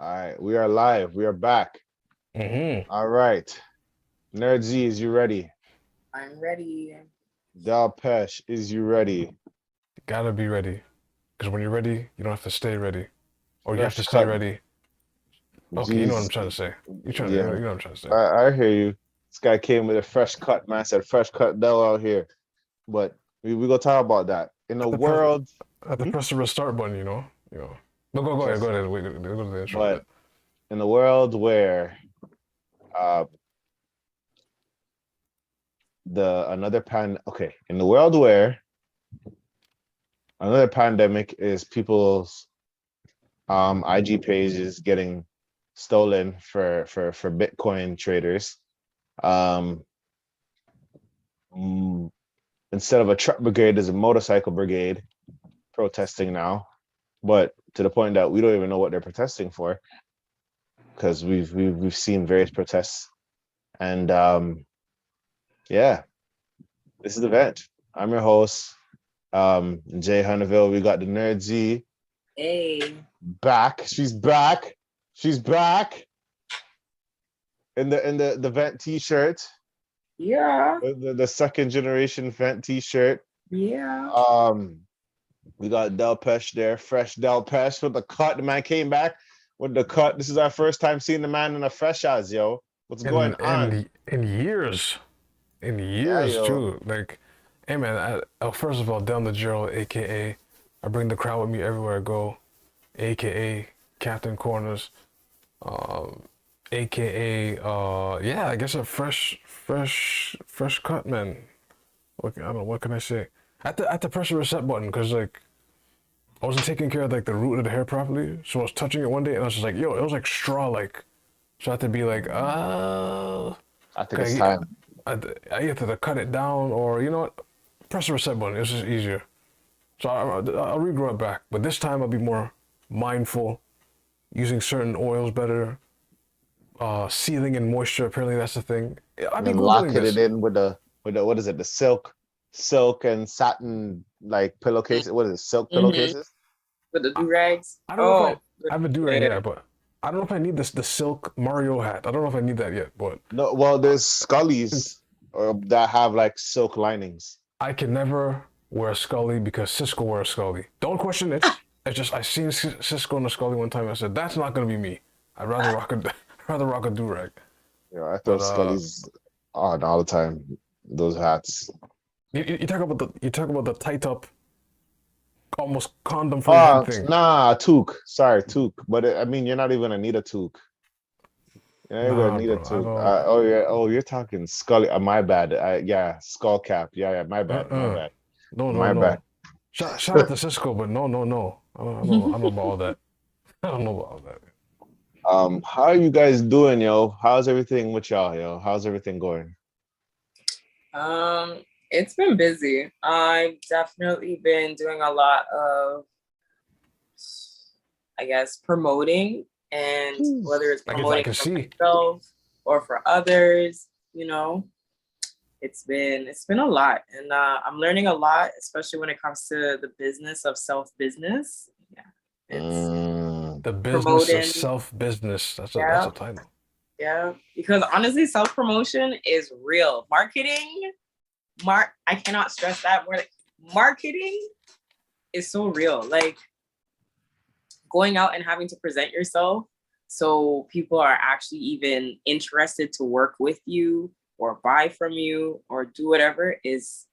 All right, we are live. We are back. Mm-hmm. All right. Nerd Z, is you ready? I'm ready. Dal Pesh, is you ready? Gotta be ready. Because when you're ready, you don't have to stay ready. Or you have Fresh to stay cut. ready. Okay, you know what I'm G's. trying to say. You Yeah, know what I'm trying to say. I hear you. This guy came with a fresh cut, man. Said fresh cut Del out here. But we gonna talk about that. In I a have to press, world, I have to hmm? press the restart button, you know. No, go ahead, go Trust me. ahead. Wait, go to the intro of But that. in a world where uh in the world where another pandemic is people's IG pages getting stolen for Bitcoin traders. Um, mm, Instead of a truck brigade, there's a motorcycle brigade protesting now, but to the point that we don't even know what they're protesting for because we've seen various protests, and yeah, this is the event. I'm your host, Jay Hunneville. We got the Nerd Z Hey. back. She's back. She's back in the vent t-shirt. Yeah. The second generation vent t-shirt. Yeah. Um, we got Del Pesh there, fresh Del Pesh with the cut. The man came back with the cut. This is our first time seeing the man in a fresh as yo. What's going In on? in in years. In Yeah, years yo. too. Like, hey man, first of all, Down the Gerald, aka I bring the crowd with me everywhere I go, aka Captain Corners, um, aka yeah, I guess a fresh cut man. I don't know, what can I say? I had to press the reset button because like I wasn't taking care of like the root of the hair properly, so I was touching it one day and I was just like, yo, it was like straw like, so I had to be like, I think it's okay, time. I either to cut it down or you know what, press the reset button. It's just easier. So I'll regrow it back, but this time I'll be more mindful, using certain oils better, sealing and moisture. Apparently that's the thing. I've And been then googling locking this. it in with the what is it? The silk and satin like pillowcase. What is it? Silk Mm-hmm. pillowcases? With the I, do rags. I don't know if Oh. I have a do rag, Yeah. yeah, but I don't know if I need this the silk Mario hat. I don't know if I need that yet, but No, well, there's Scullies that have like silk linings. I can never wear a Scully because Cisco wears a Scully. Don't question it. It's just I seen Cisco in a Scully one time. And I said that's not gonna be me. I'd rather rock a rather rock a do rag. You know, I throw But Scullies on all the time. Those hats. you talk about the tight up, almost condom for your head thing. Nah, toque. Sorry, toque. But I mean, you're not even gonna need a toque. You're not even gonna Nah, need a bro, I toque. don't. Oh yeah. Oh, you're talking Scully. My bad. Yeah, skull cap. Yeah. My bad. My Uh-uh. bad. No, no, My bad. no. Shout out to Cisco, but no, no, no. I don't know about all that. I don't know about all that. How are you guys doing, yo? How's everything with y'all, yo? How's everything going? um, it's been busy. I've definitely been doing a lot of, I guess, promoting, and Jeez. whether it's I promoting can for see. myself or for others, it's been a lot, and I'm learning a lot, especially when it comes to the business of self business. Yeah, it's Mm, The business of promoting. self business. That's Yeah, a title. yeah. Because honestly, self promotion is real. Marketing, I cannot stress that word. Marketing is so real. Like going out and having to present yourself so people are actually even interested to work with you or buy from you or do whatever is,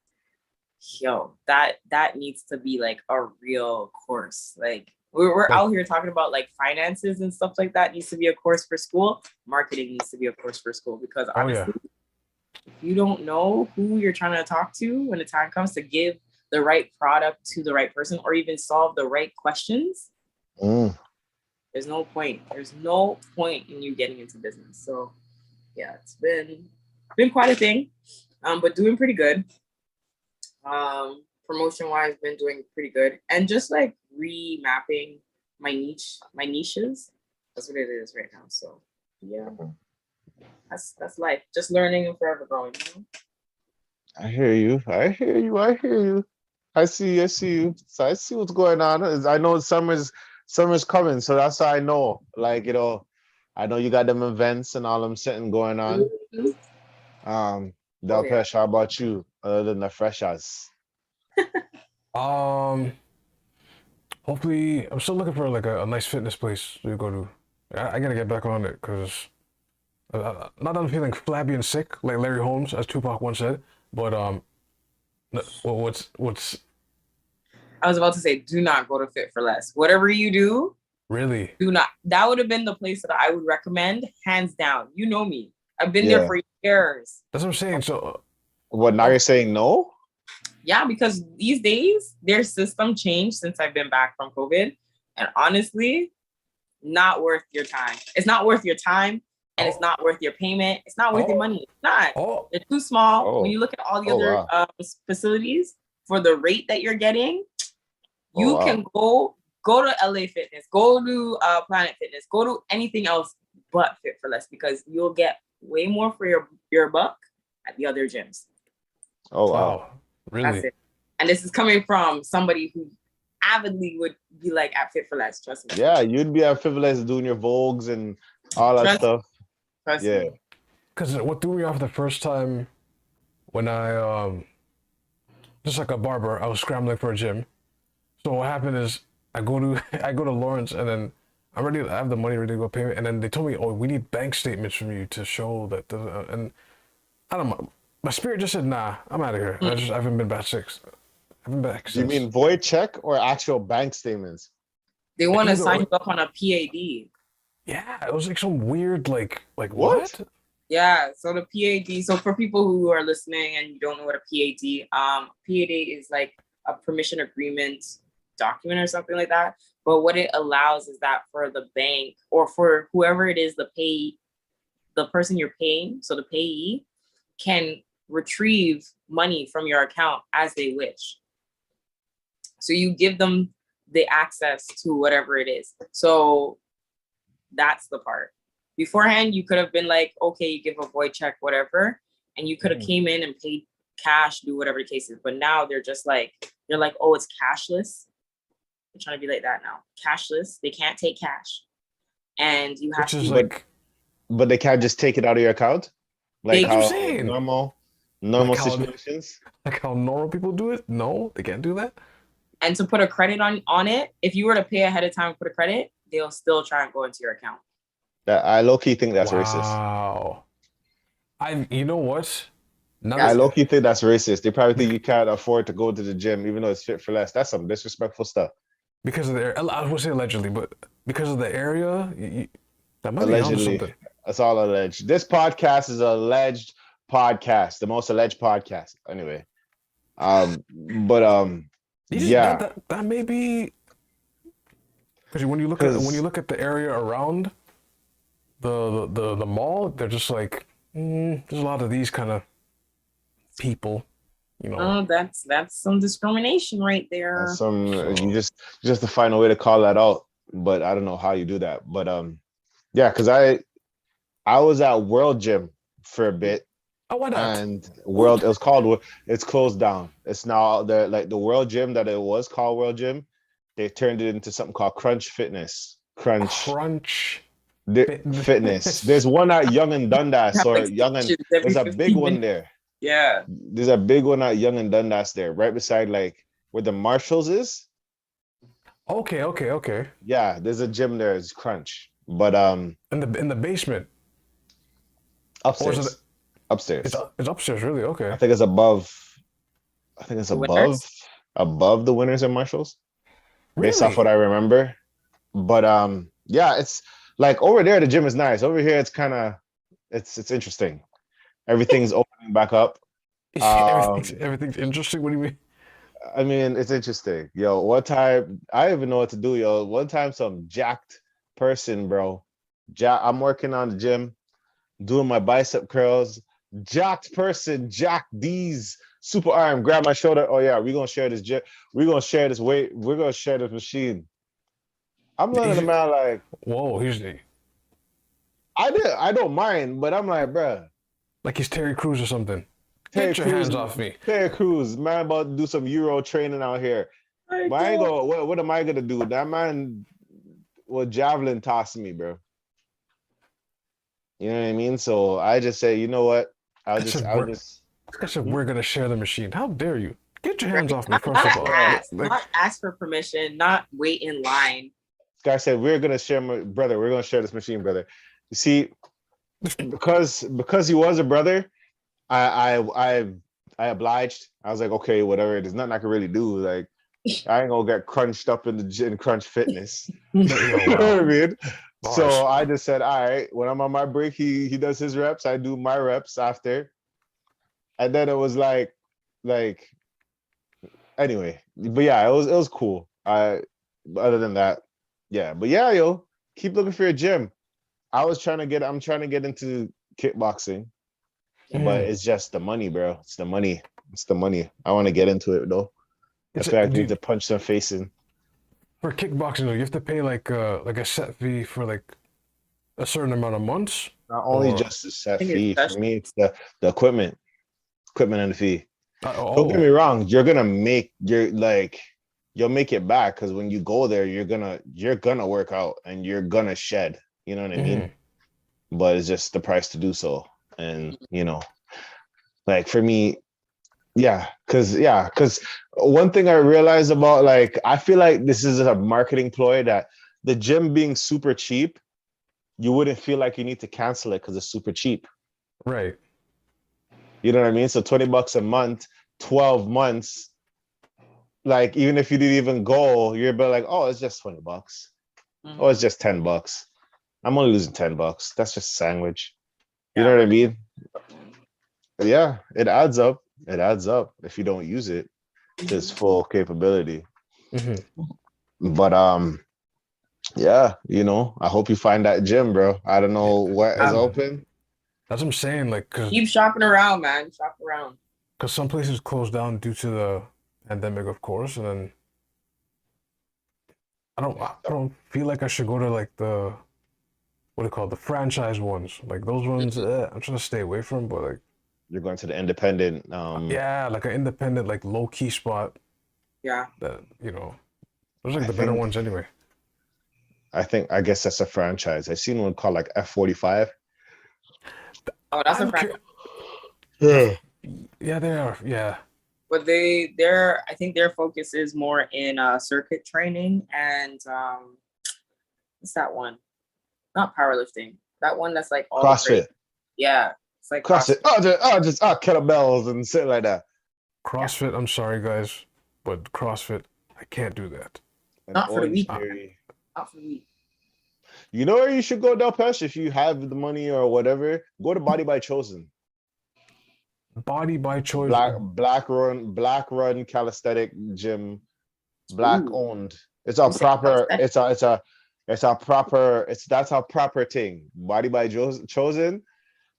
that needs to be like a real course. Like we're Like, out here talking about like finances and stuff like that needs to be a course for school. Marketing needs to be a course for school, because oh yeah. honestly, if you don't know who you're trying to talk to when the time comes to give the right product to the right person or even solve the right questions, mm. there's no point. There's no point in you getting into business. So yeah, it's been quite a thing, but doing pretty good. Promotion wise, been doing pretty good, and just like remapping my niches. That's what it is right now. So yeah, that's life. Just learning and forever growing. I hear you. I hear you. I hear you. I see you. So I see what's going on. I know summer's coming, so that's how I know. Like, I know you got them events and all them sitting going on. Del Pesh, how about you? Other than the freshers. Hopefully, I'm still looking for like a nice fitness place to go to. I gotta get back on it because not that I'm feeling flabby and sick like Larry Holmes, as Tupac once said, but what's I was about to say, do not go to Fit for Less. Whatever you do, really do not. That would have been the place that I would recommend, hands down. You know me. I've been there for years. That's what I'm saying. So, what now? You're saying no? Yeah, because these days their system changed since I've been back from COVID, and honestly, not worth your time. It's not worth your time, and it's not worth your payment. It's not worth your money. It's not. They're too small. When you look at all the other facilities for the rate that you're getting, you can go to LA Fitness, go to Planet Fitness, go to anything else but Fit for Less, because you'll get way more for your buck at the other gyms. Oh wow. Really? That's it. And this is coming from somebody who avidly would be like at Fit for Less, trust me. Yeah, you'd be at Fit for Less doing your Vogues and all that stuff. Trust me. Because what threw me off the first time when I just like a barber, I was scrambling for a gym. So what happened is I go to Lawrence, and then I have the money ready to go pay, and then they told me, oh, we need bank statements from you to show that, and I don't know. My spirit just said, nah, I'm out of here. I haven't been back since. You mean void check or actual bank statements? They want to sign you up on a PAD. Yeah, it was like some weird, like what? Yeah, so the PAD. So for people who are listening and you don't know what a PAD, PAD is like a permission agreement document or something like that. But what it allows is that for the bank or for whoever it is, the person you're paying, so the payee, can retrieve money from your account as they wish. So you give them the access to whatever it is. So that's the part. Beforehand, you could have been like, okay, you give a void check, whatever, and you could have came in and paid cash, do whatever the case is. But now they're like, oh, it's cashless. They're trying to be like that now. Cashless. They can't take cash. And you have to but they can't just take it out of your account? Like how normal like situations? Like how normal people do it? No, they can't do that. And to put a credit on it, if you were to pay ahead of time and put a credit, they'll still try and go into your account. I low-key think that's racist. Wow. You know what? I low-key think that's racist. They probably think you can't afford to go to the gym, even though it's Fit for Less. That's some disrespectful stuff. Because of the, I would say allegedly, but because of the area, that might allegedly, be something. That's all alleged. This podcast is an alleged podcast, the most alleged podcast. Anyway, that may be because when you look at the area around the mall, they're just like there's a lot of these kind of people, you know. Oh, that's some discrimination right there. You just have to find a way to call that out, but I don't know how you do that. But because I was at World Gym for a bit. Oh, why not? And it's closed down. It's now the World Gym that it was called World Gym. They turned it into something called Crunch Fitness. Fitness. There's one at Young and Dundas there's a big one there. Yeah. There's a big one at Young and Dundas there, right beside like where the Marshalls is. Okay. Yeah, there's a gym there. It's Crunch, but in the basement. Upstairs. Upstairs. It's upstairs, really? Okay. I think it's above the Winners and Marshalls. Really? Based off what I remember. But it's like over there the gym is nice. Over here it's kind of it's interesting. Everything's opening back up. Everything's interesting. What do you mean? I mean, it's interesting. Yo, one time I don't even know what to do, yo. One time some jacked person, bro. I'm working on the gym, doing my bicep curls. Jacked person, jack these super arm, grab my shoulder. Oh yeah, we're gonna share this gym. We're gonna share this weight. We're gonna share this machine. I'm looking at the man like, whoa, usually. I don't mind, but I'm like, bruh. Like he's Terry Crews or something. Get your hands off me. Terry Crews, man, about to do some Euro training out here. But I ain't gonna, what am I gonna do? That man javelin tossed me, bro. You know what I mean? So I just say, you know what? I'll just This guy said we're gonna share the machine. How dare you? Get your hands off me, Not, first not of all. ask, Like, not ask for permission, not wait in line. This guy said we're gonna share my brother. We're gonna share this machine, brother. You see, because he was a brother, I obliged. I was like, okay, whatever. There's nothing I can really do. Like, I ain't gonna get crunched up in the gym, crunch fitness. yo, You know what I mean? Bars. So I just said, all right. When I'm on my break, he does his reps. I do my reps after, and then it was like, anyway. But yeah, it was cool. Other than that, yeah. But yeah, yo, keep looking for your gym. I'm trying to get into kickboxing, but it's just the money, bro. It's the money. I want to get into it though. I feel like I need to punch some face in. For kickboxing, you have to pay like a set fee for like a certain amount of months. Not only just the set fee. For me, it's the equipment and the fee. Don't get me wrong. You'll make it back, because when you go there, you're gonna work out and you're gonna shed. You know what I mean? But it's just the price to do so. And like for me, because one thing I realized about, like, I feel like this is a marketing ploy, that the gym being super cheap, you wouldn't feel like you need to cancel it because it's super cheap. Right. You know what I mean? So $20 a month, 12 months, like, even if you didn't even go, you're about like, oh, it's just $20. Oh, it's just $10. I'm only losing $10. That's just a sandwich. You know what I mean? But yeah, it adds up. It adds up if you don't use it to its full capability. But yeah, I hope you find that gym, bro. I don't know what is open. That's what I'm saying. Like, keep shopping around, man. Shop around. Because some places closed down due to the pandemic, of course, and then I don't feel like I should go to like the the franchise ones. Like those ones, I'm trying to stay away from. But like, you're going to the independent. Yeah, like an independent, like low key spot. Yeah. That those are like the better ones anyway. I guess that's a franchise. I've seen one called like F45. Oh, that's a franchise. Yeah, they are. Yeah. But I think their focus is more in circuit training and what's that one? Not powerlifting. That one that's like all CrossFit. Yeah. It's like CrossFit. Just kettlebells and shit like that. CrossFit, I'm sorry guys, but CrossFit, I can't do that. Not for the week. Not for the week. You know where you should go, Delpesh, if you have the money or whatever? Go to Body by Chosen. Body by Chosen. Black run calisthenic gym. Black owned. It's a proper. That's a proper thing. Body by Chosen.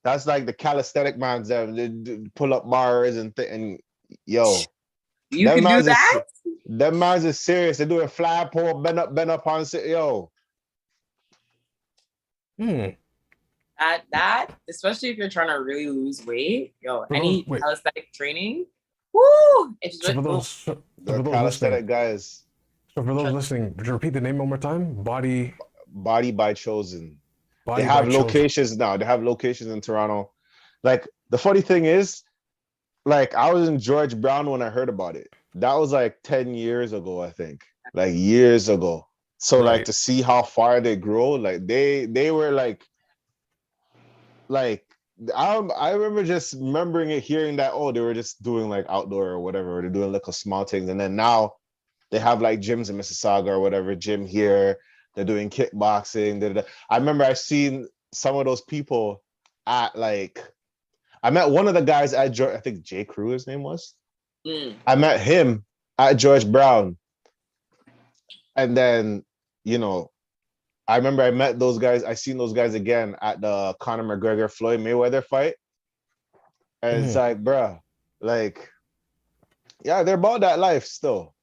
That's like the calisthenic man's that pull up bars and yo. You can do that? Them man's is serious. They're doing fly pole, bend up on yo. That, especially if you're trying to really lose weight, any calisthenic training, it's just the calisthenic guys. So for those listening, would you repeat the name one more time? Body by Chosen. They have locations now. They have locations in Toronto. Like, the funny thing is, like, I was in George Brown when I heard about it. That was like 10 years ago, I think. Like, years ago. So like, to see how far they grow, like they were like I remember just hearing that, they were just doing like outdoor or whatever, or they're doing little small things, and then now they have like gyms in Mississauga or whatever, gym here. They're doing kickboxing. I remember I seen some of those people at I met one of the guys at George, I think J. Crew, his name was. I met him at George Brown, and then I remember I met those guys. I seen those guys again at the Conor McGregor Floyd Mayweather fight. And it's like, bruh, like, yeah, they're about that life still.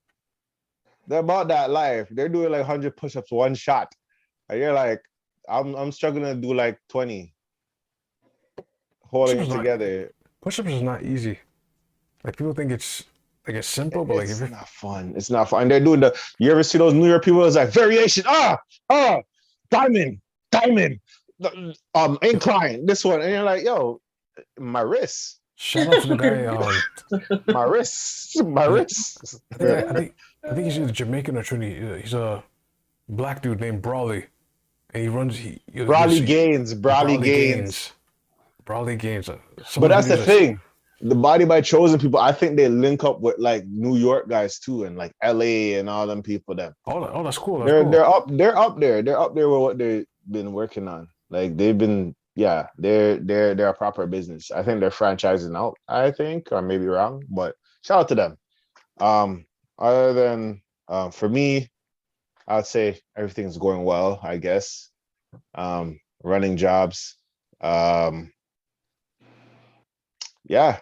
They're about that life. They're doing like 100 push-ups one shot. And you're like, I'm struggling to do like 20. Holding it together. Push-ups is not easy. Like, people think it's like it's simple, but like if It's it, not fun. It's not fun. And they're doing the. You ever see those New York people? It's like variation. Diamond, diamond, incline. This one, and you're like, yo, my wrist, shout out to the guy. my wrist, my I wrist. I think he's either Jamaican or Trinity. He's a black dude named Brawley, and he runs. Brawley Gaines, Brawley Gaines. Brawley Gaines. But that's the thing. The Body by Chosen people, I think they link up with like New York guys too, and like LA and all them people. That that's cool. they're up there. They're up there with what they've been working on. Like they've been, yeah, they're a proper business. I think they're franchising out. I think, or maybe wrong, but shout out to them. Other than for me, I'd say everything's going well. I guess running jobs. Yeah,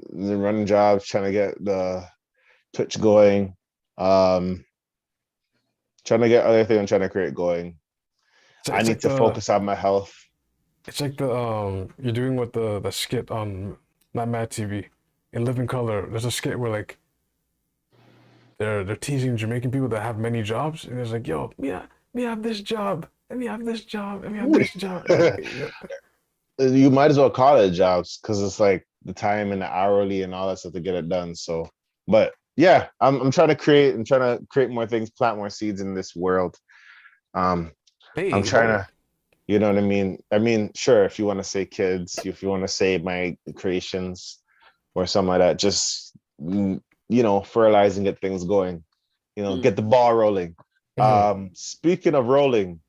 running jobs, trying to get the Twitch going, trying to get other things I'm trying to create going. I need to focus on my health. It's like the you're doing with the skit on Not Mad TV in Living Color. There's a skit where like they're teasing Jamaican people that have many jobs, and it's like, yo, me have this job, and me have this job, and me have this job. You might as well call it jobs because it's like the time and the hourly and all that stuff to get it done. So, but yeah, I'm trying to create more things, plant more seeds in this world. I'm trying to, you know what I mean? I mean, sure, if you want to say kids, if you want to say my creations or something like that, just, you know, fertilize and get things going, you know, get the ball rolling. Speaking of rolling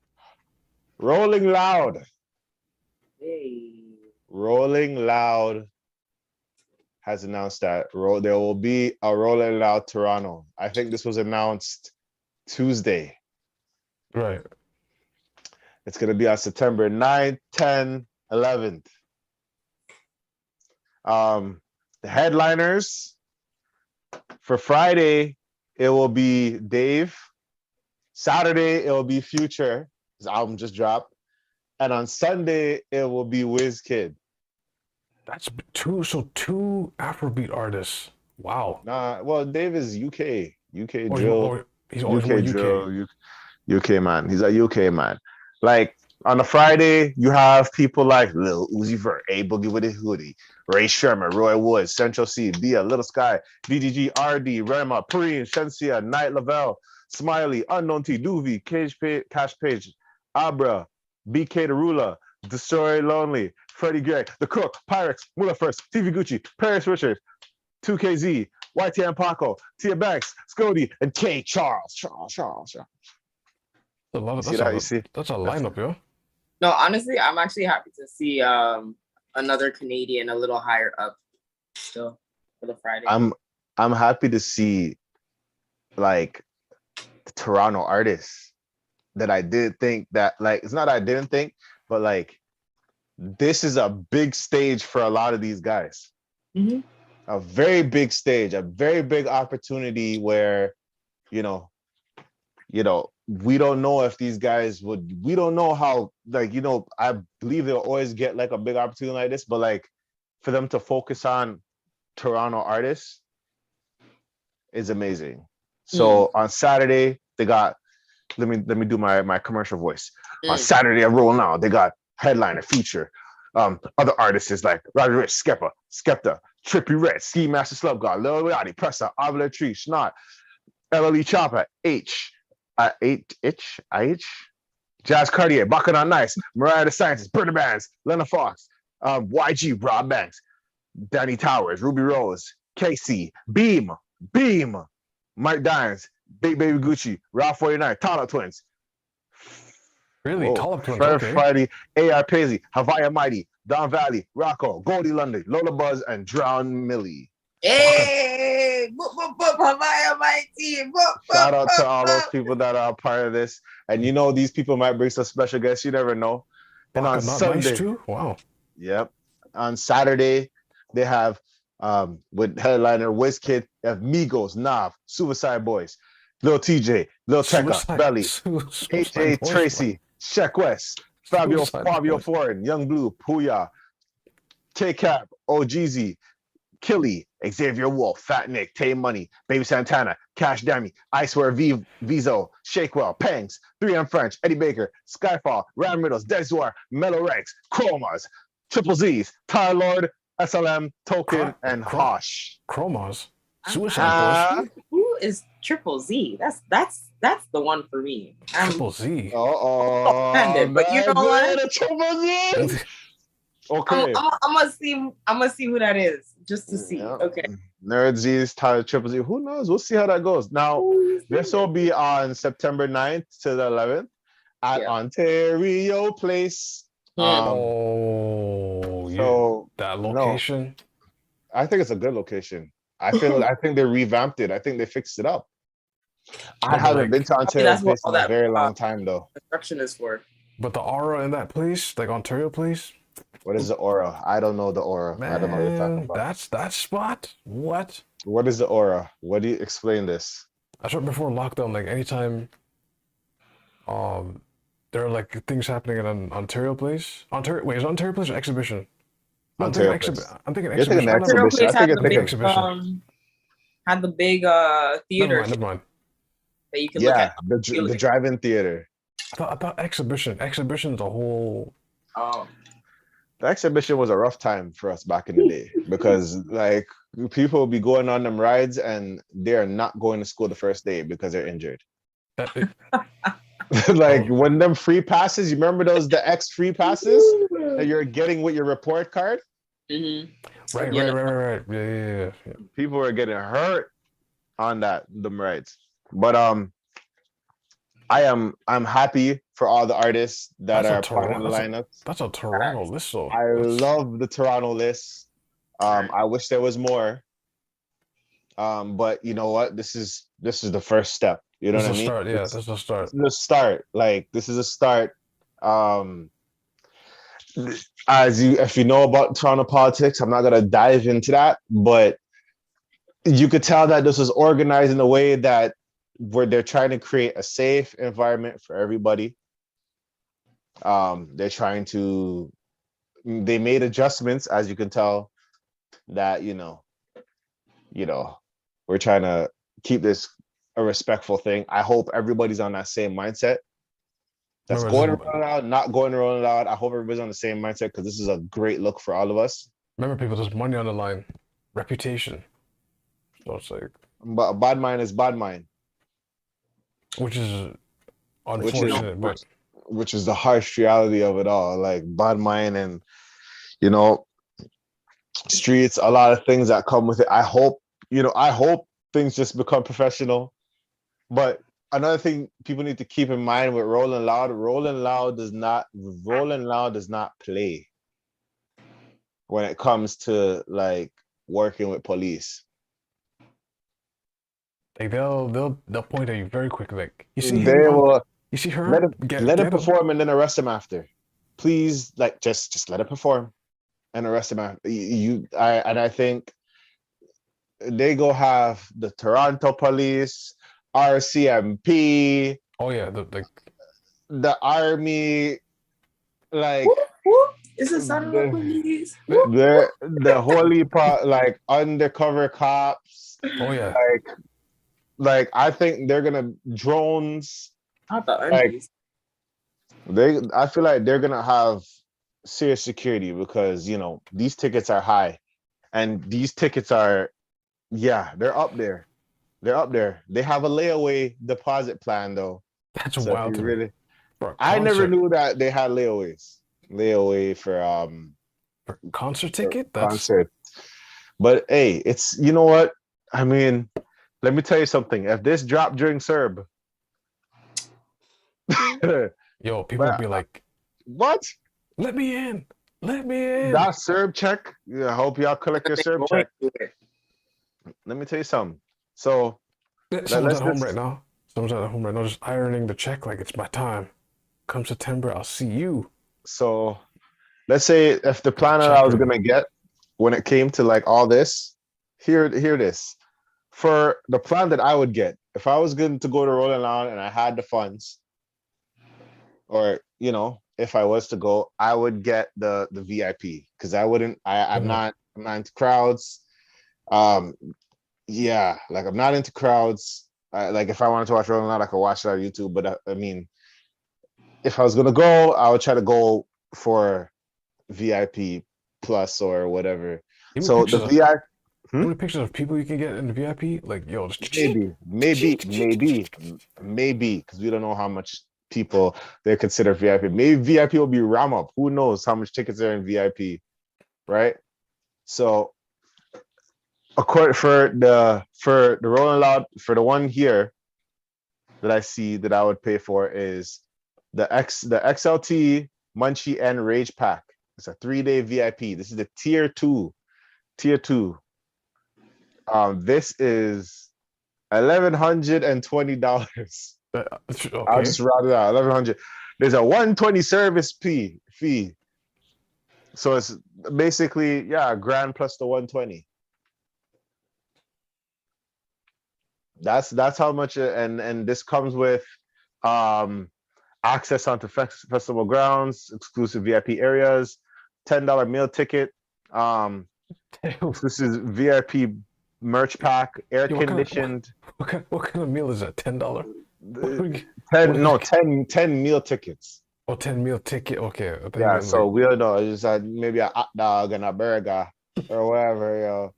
Loud. Hey. Rolling Loud has announced that there will be a Rolling Loud Toronto. I think this was announced Tuesday. Right. It's going to be on September 9th, 10th, 11th. The headliners for Friday, it will be Dave. Saturday, it will be Future. His album just dropped. And on Sunday, it will be WizKid. That's two Afrobeat artists. Wow. Nah, well, Dave is UK Oh, drill. he's always more drill, UK man. He's a UK man. Like on a Friday, you have people like Lil Uzi Vert, A Boogie with a Hoodie, Ray Sherman, Roy Woods, Central C, Bia, Little Sky, BGG, RD, Rema, Perrine, Shensia, Night Lavelle, Smiley, Unknown T, Doovie, Cash Page, Abra, BK the Ruler, Destroy Lonely, Freddie Gray, The Crook, Pyrex, Muller First, TV Gucci, Paris Richard, 2KZ, YTM Paco, Tia Banks, Scody, and K Charles. That's a lineup, yo. No, honestly, I'm actually happy to see another Canadian a little higher up still for the Friday. I'm happy to see like the Toronto artists that I did think that, like, it's not that I didn't think, but like this is a big stage for a lot of these guys. Mm-hmm. A very big stage, a very big opportunity where, you know, we don't know if these guys we don't know how, like, you know, I believe they'll always get like a big opportunity like this, but like for them to focus on Toronto artists is amazing. So on Saturday, they got, let me do my commercial voice. On Saturday at Roll Now, they got headliner, Future. Other artists is like Roddy Rich, Skepta, Trippie Redd, Ski Master, Slub God, Lil Yachty, Pressa, Avila Tree, Schnott, LLE Chopper, Jazz Cartier, Bacchanal Nice, Mariah the Scientist, Burner Bands, Lena Fox, YG, Rob Banks, Danny Towers, Ruby Rose, KC, Beam, Mike Dines, Big Baby Gucci, Ralph 49, Tall Up Twins. Really? Tall Up Twins, Fred okay. Friday, A.R. Paisley, Havaya Mighty, Don Valley, Rocco, Goldie London, Lola Buzz, and Drown Millie. Hey, Havaya Mighty. Shout out to all those people that are a part of this. And you know, these people might bring some special guests. You never know. And on Sunday, nice too? Wow. Yep. On Saturday, they have with headliner WizKid, they have Migos, Nav, Suicide Boys, Lil TJ, Lil Tecca, Belly, AJ Tracy, Sheck West, Fabio Foreign, Young Blue, Puya, K-Cap, OGZ, Killy, Xavier Wolf, Fat Nick, Tay Money, Baby Santana, Cash Dammy, I Swear Vizo, Shakewell, Pangs, 3M French, Eddie Baker, Skyfall, Ram Riddles, Dezuar, Mellow Rex, Chromas, Triple Z's, Ty Lord, SLM, Token, and Hosh. Chromas. Suicide Boys. Who is Triple Z? That's the one for me. Triple Z. Offended, but you know what? Triple Z. Okay. I'm gonna see who that is just to see. Yeah. Okay. Nerd Z's, Tyler Triple Z. Who knows? We'll see how that goes. Now, this will be on September 9th to the 11th at Ontario Place. So that location. No, I think it's a good location. I think they revamped it. I think they fixed it up. I haven't been to Ontario Place in a very long time though. Construction is for. But the aura in that place, like Ontario Place. What is the aura? I don't know the aura. Man, I don't know what you're talking about. That's that spot. What? What is the aura? What do you explain this? I thought before lockdown, like anytime there are like things happening in Ontario Place. Wait, is it Ontario Place or Exhibition? I'm thinking Exhibition. Ontario Place had the big theater. Never mind. That you can look at. The drive-in theater. I thought Exhibition. Exhibition's a whole. Oh. The Exhibition was a rough time for us back in the day because like people will be going on them rides and they're not going to school the first day because they're injured. Like when them free passes, you remember the X free passes that you're getting with your report card? Mm-hmm. Right. Yeah. People were getting hurt on them rides. But I'm happy for all the artists that are part of the lineup. That's a Toronto list, though. I love the Toronto list. I wish there was more. But you know what? This is the first step. You know what I mean? This is the start. This is the start. Like this is a start. If you know about Toronto politics, I'm not gonna dive into that, but you could tell that this was organized in a way that where they're trying to create a safe environment for everybody. They made adjustments, as you can tell, that we're trying to keep this a respectful thing. I hope everybody's on that same mindset. That's going around loud, not going around loud. I hope everybody's on the same mindset because this is a great look for all of us. Remember, people, there's money on the line, reputation. So it's like, but bad mind is bad mind, which is unfortunate, which is the harsh reality of it all. Like bad mind and streets, a lot of things that come with it. I hope things just become professional. But another thing people need to keep in mind with Rolling Loud does not play when it comes to like working with police. Like they'll point at you very quickly. Like you see you see her. Let it perform and then arrest him after. Please, like just let it perform and arrest him after. I think they go have the Toronto police, RCMP. Oh yeah, the army, like is it Saturday police? The holy like undercover cops. Oh yeah, like I think they're gonna drones. Not the armies. I feel like they're gonna have serious security because these tickets are high, and these tickets are, they're up there. They have a layaway deposit plan though. That's wild. Really, I never knew that they had layaways. Layaway for concert ticket. Concert. But hey, it's what I mean. Let me tell you something. If this dropped during Serb, yo, people would be like, "What? Let me in! Let me in!" That Serb check. I hope y'all collect your Serb check. Let me tell you something. So someone's at home right now. Just ironing the check like it's my time. Come September, I'll see you. So let's say if the plan that I was gonna get when it came to like all this, hear this. For the plan that I would get, if I was going to go to Rolling Loud and I had the funds, or if I was to go, I would get the VIP because I'm not into crowds. Yeah, like I'm not into crowds. Like if I wanted to watch Rolling Loud, I could watch it on YouTube. But I mean, if I was gonna go, I would try to go for VIP plus or whatever. Give me So the pictures of VIP, how many pictures of people you can get in the VIP? Like, yo, just maybe, because we don't know how much people they consider VIP. Maybe VIP will be ram up. Who knows how much tickets are in VIP, right? So according for the Rolling Loud for the one here that I see that I would pay for is the XLT Munchie and Rage Pack. It's a 3-day VIP. This is the tier 2. Tier 2. This is $1,120. I'll okay. just round it out. 1,100. There's a 120 service fee. So it's basically $1,000 plus the 120. That's how much, and this comes with access onto festival grounds, exclusive VIP areas, $10 meal ticket. This is VIP merch pack, air conditioned. What kind of meal is that? $10? 10 meal tickets. Oh, 10 meal ticket. Okay. Yeah, so we don't know. It's just maybe a hot dog and a burger or whatever,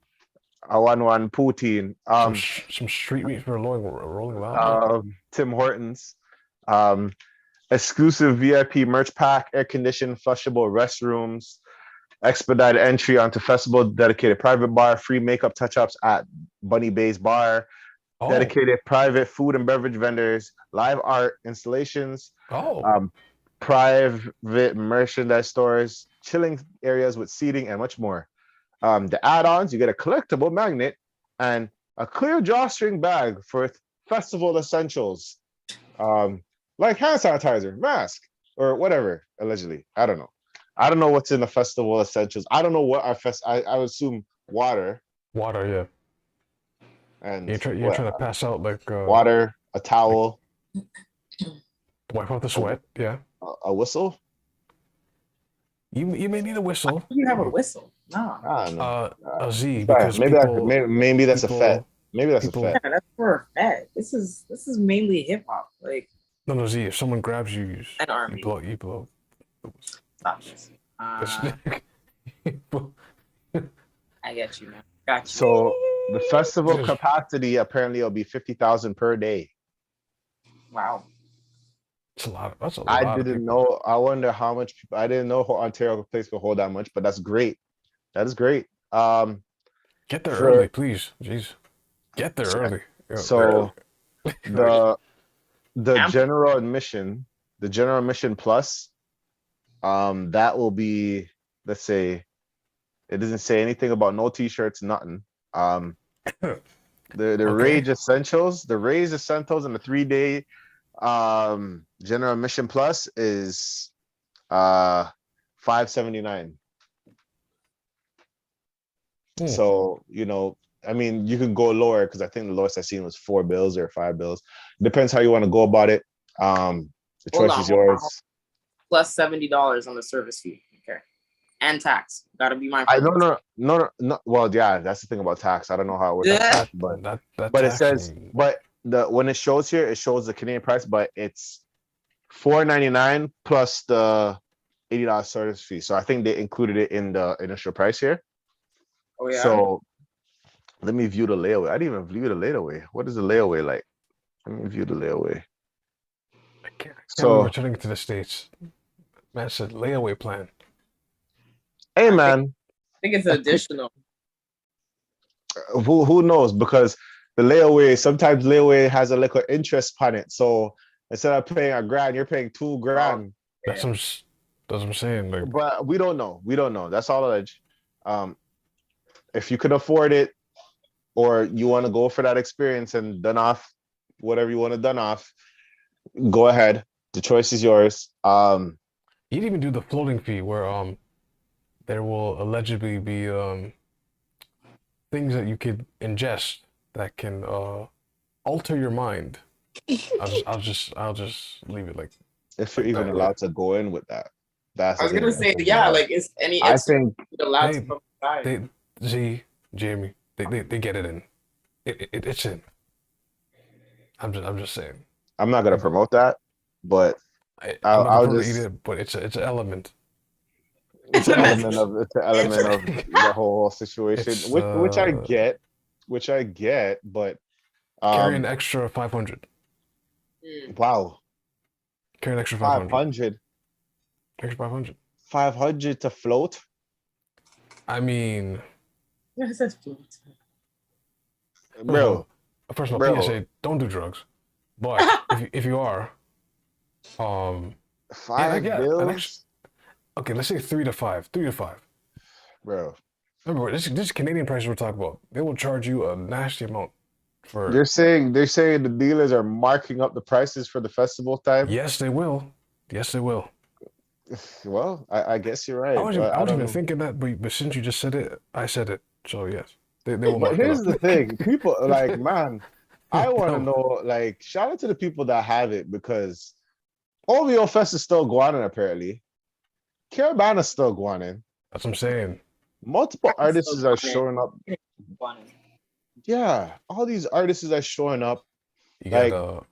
a one poutine. Some street meat for rolling loud. Tim Hortons. Exclusive VIP merch pack, air conditioned, flushable restrooms, expedited entry onto festival, dedicated private bar, free makeup touch-ups at Bunny Bay's bar, dedicated private food and beverage vendors, live art installations, private merchandise stores, chilling areas with seating, and much more. The add-ons, you get a collectible magnet and a clear drawstring bag for festival essentials, like hand sanitizer, mask, or whatever, allegedly. I don't know. I don't know what's in the festival essentials. I don't know what our I would assume water. Water, yeah. And you're trying to pass out like water, a towel, to wipe off the sweat. Yeah. A whistle. You may need a whistle. You have a whistle. No. I don't know. A Z. Because maybe that's a fet. Maybe that's a fet. Yeah, that's for a fet. This is mainly hip hop. Like no, Z. If someone grabs you, you blow. Stop this. I get you, man. Got you. So the festival capacity apparently will be 50,000 per day. Wow. That's a lot. I didn't know. I wonder how much people. I didn't know Ontario Place could hold that much, but that's great. That is great. Get there early, please. Jeez, get there early. So the general admission plus, that will be, let's say, it doesn't say anything about no t-shirts, nothing. The Rage Essentials, and the 3-day general admission plus is $579. So I mean, you could go lower because I think the lowest I seen was $4 or $5. Depends how you want to go about it. The choice is yours. Plus $70 on the service fee. Okay, and tax. Gotta be mindful. No. Well, yeah, that's the thing about tax. I don't know how it works, but it says, when it shows here, it shows the Canadian price, but it's $4.99 plus the $80 service fee. So I think they included it in the initial price here. Oh yeah. So let me view the layaway. I didn't even view the layaway. What is the layaway like? Let me view the layaway. I can't remember returning to the States. Man said layaway plan. Hey man. I think it's additional. Who knows? Because sometimes layaway has a little interest on it. So instead of paying $1,000, you're paying $2,000. That's what I'm saying. Like, but we don't know. That's all alleged. If you can afford it, or you want to go for that experience and done off whatever you want to done off, go ahead. The choice is yours. You'd even do the floating fee where there will allegedly be things that you could ingest that can alter your mind. I'll just leave it like. If you're even allowed to go in with that. I was gonna say, like, is any? I think allowed to come inside? Z, Jamie, They get it in. It's in. I'm just saying. I'm not gonna promote that, but I'm not I'll gonna eat just it, but it's an element. it's an element It's of the whole situation, it's which I get, but carry an um, extra 500. Mm. wow, Carry an extra 500. 500, Extra 500. 500 to float, I mean, Yes, that's cute. bro, first of all, bro, PSA, don't do drugs. But if you are, and I five get an extra. bills, Okay, let's say 3 to 5. 3 to 5. bro. Remember, this Canadian prices we're talking about. They will charge you a nasty amount for. They're saying the dealers are marking up the prices for the festival time. Yes, they will. Yes, they will. Well, I guess you're right, but I I wasn't don't even know. thinking that, but since you just said it, I said it. So yes, they will But mark it here's up. the thing, people like, man, I want to No, know, like, shout out to the people that have it because OVO Fest is still going on apparently. Caravana's still going in. that's what I'm saying. Multiple I'm so artists are funny. showing up. Funny. Yeah, all these artists are showing up. You got Like,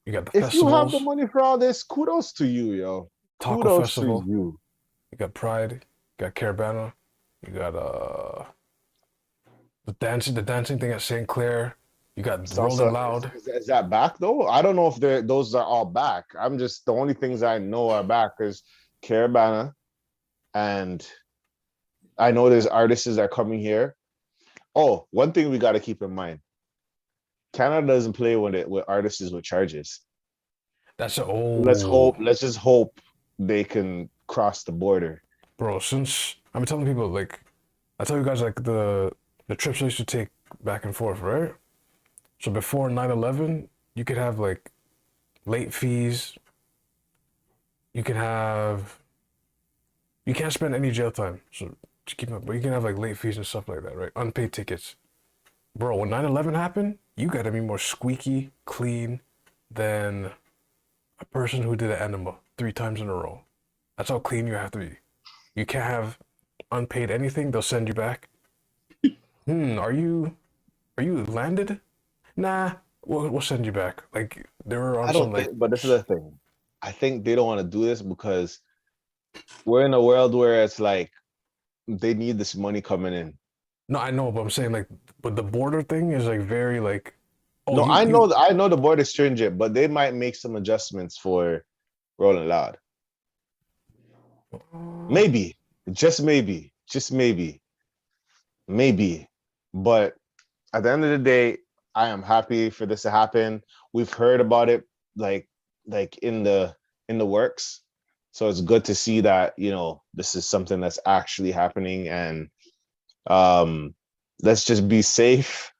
you got the if you have the festivals, money for all this, kudos to you, yo. Taco Kudos to Festival. you. You got Pride. You got Caravana. You got the dancing thing at St. Clair. You got So Rolling Loud. is that back though? I don't know if those are all back. I'm just the only things I know are back is Caravana, and I know there's artists that are coming here. Oh, one thing we got to keep in mind: Canada doesn't play with artists with charges. That's a Let's oh hope. Let's just hope they can cross the border. bro. Since I'm telling people like I tell you guys like the trips I used to take back and forth, right? So before 9/11, you could have like late fees. You can have you can't spend any jail time. So to keep up, but you can have like late fees and stuff like that, right? Unpaid tickets. Bro, when 9/11 happened, you gotta be more squeaky clean than a person who did an enema 3 times in a row. That's how clean you have to be. You can't have unpaid anything, they'll send you back. Are you landed? Nah, we'll send you back. Like they were on I some don't like think, but this is the thing. I think they don't want to do this because we're in a world where it's like they need this money coming in. no, I know, but I'm saying like but the border thing is like very like oh No, you I know the board is stringent, but they might make some adjustments for Rolling Loud. Maybe, just maybe. But at the end of the day, I am happy for this to happen. We've heard about it like in the works. So it's good to see that, this is something that's actually happening, and let's just be safe.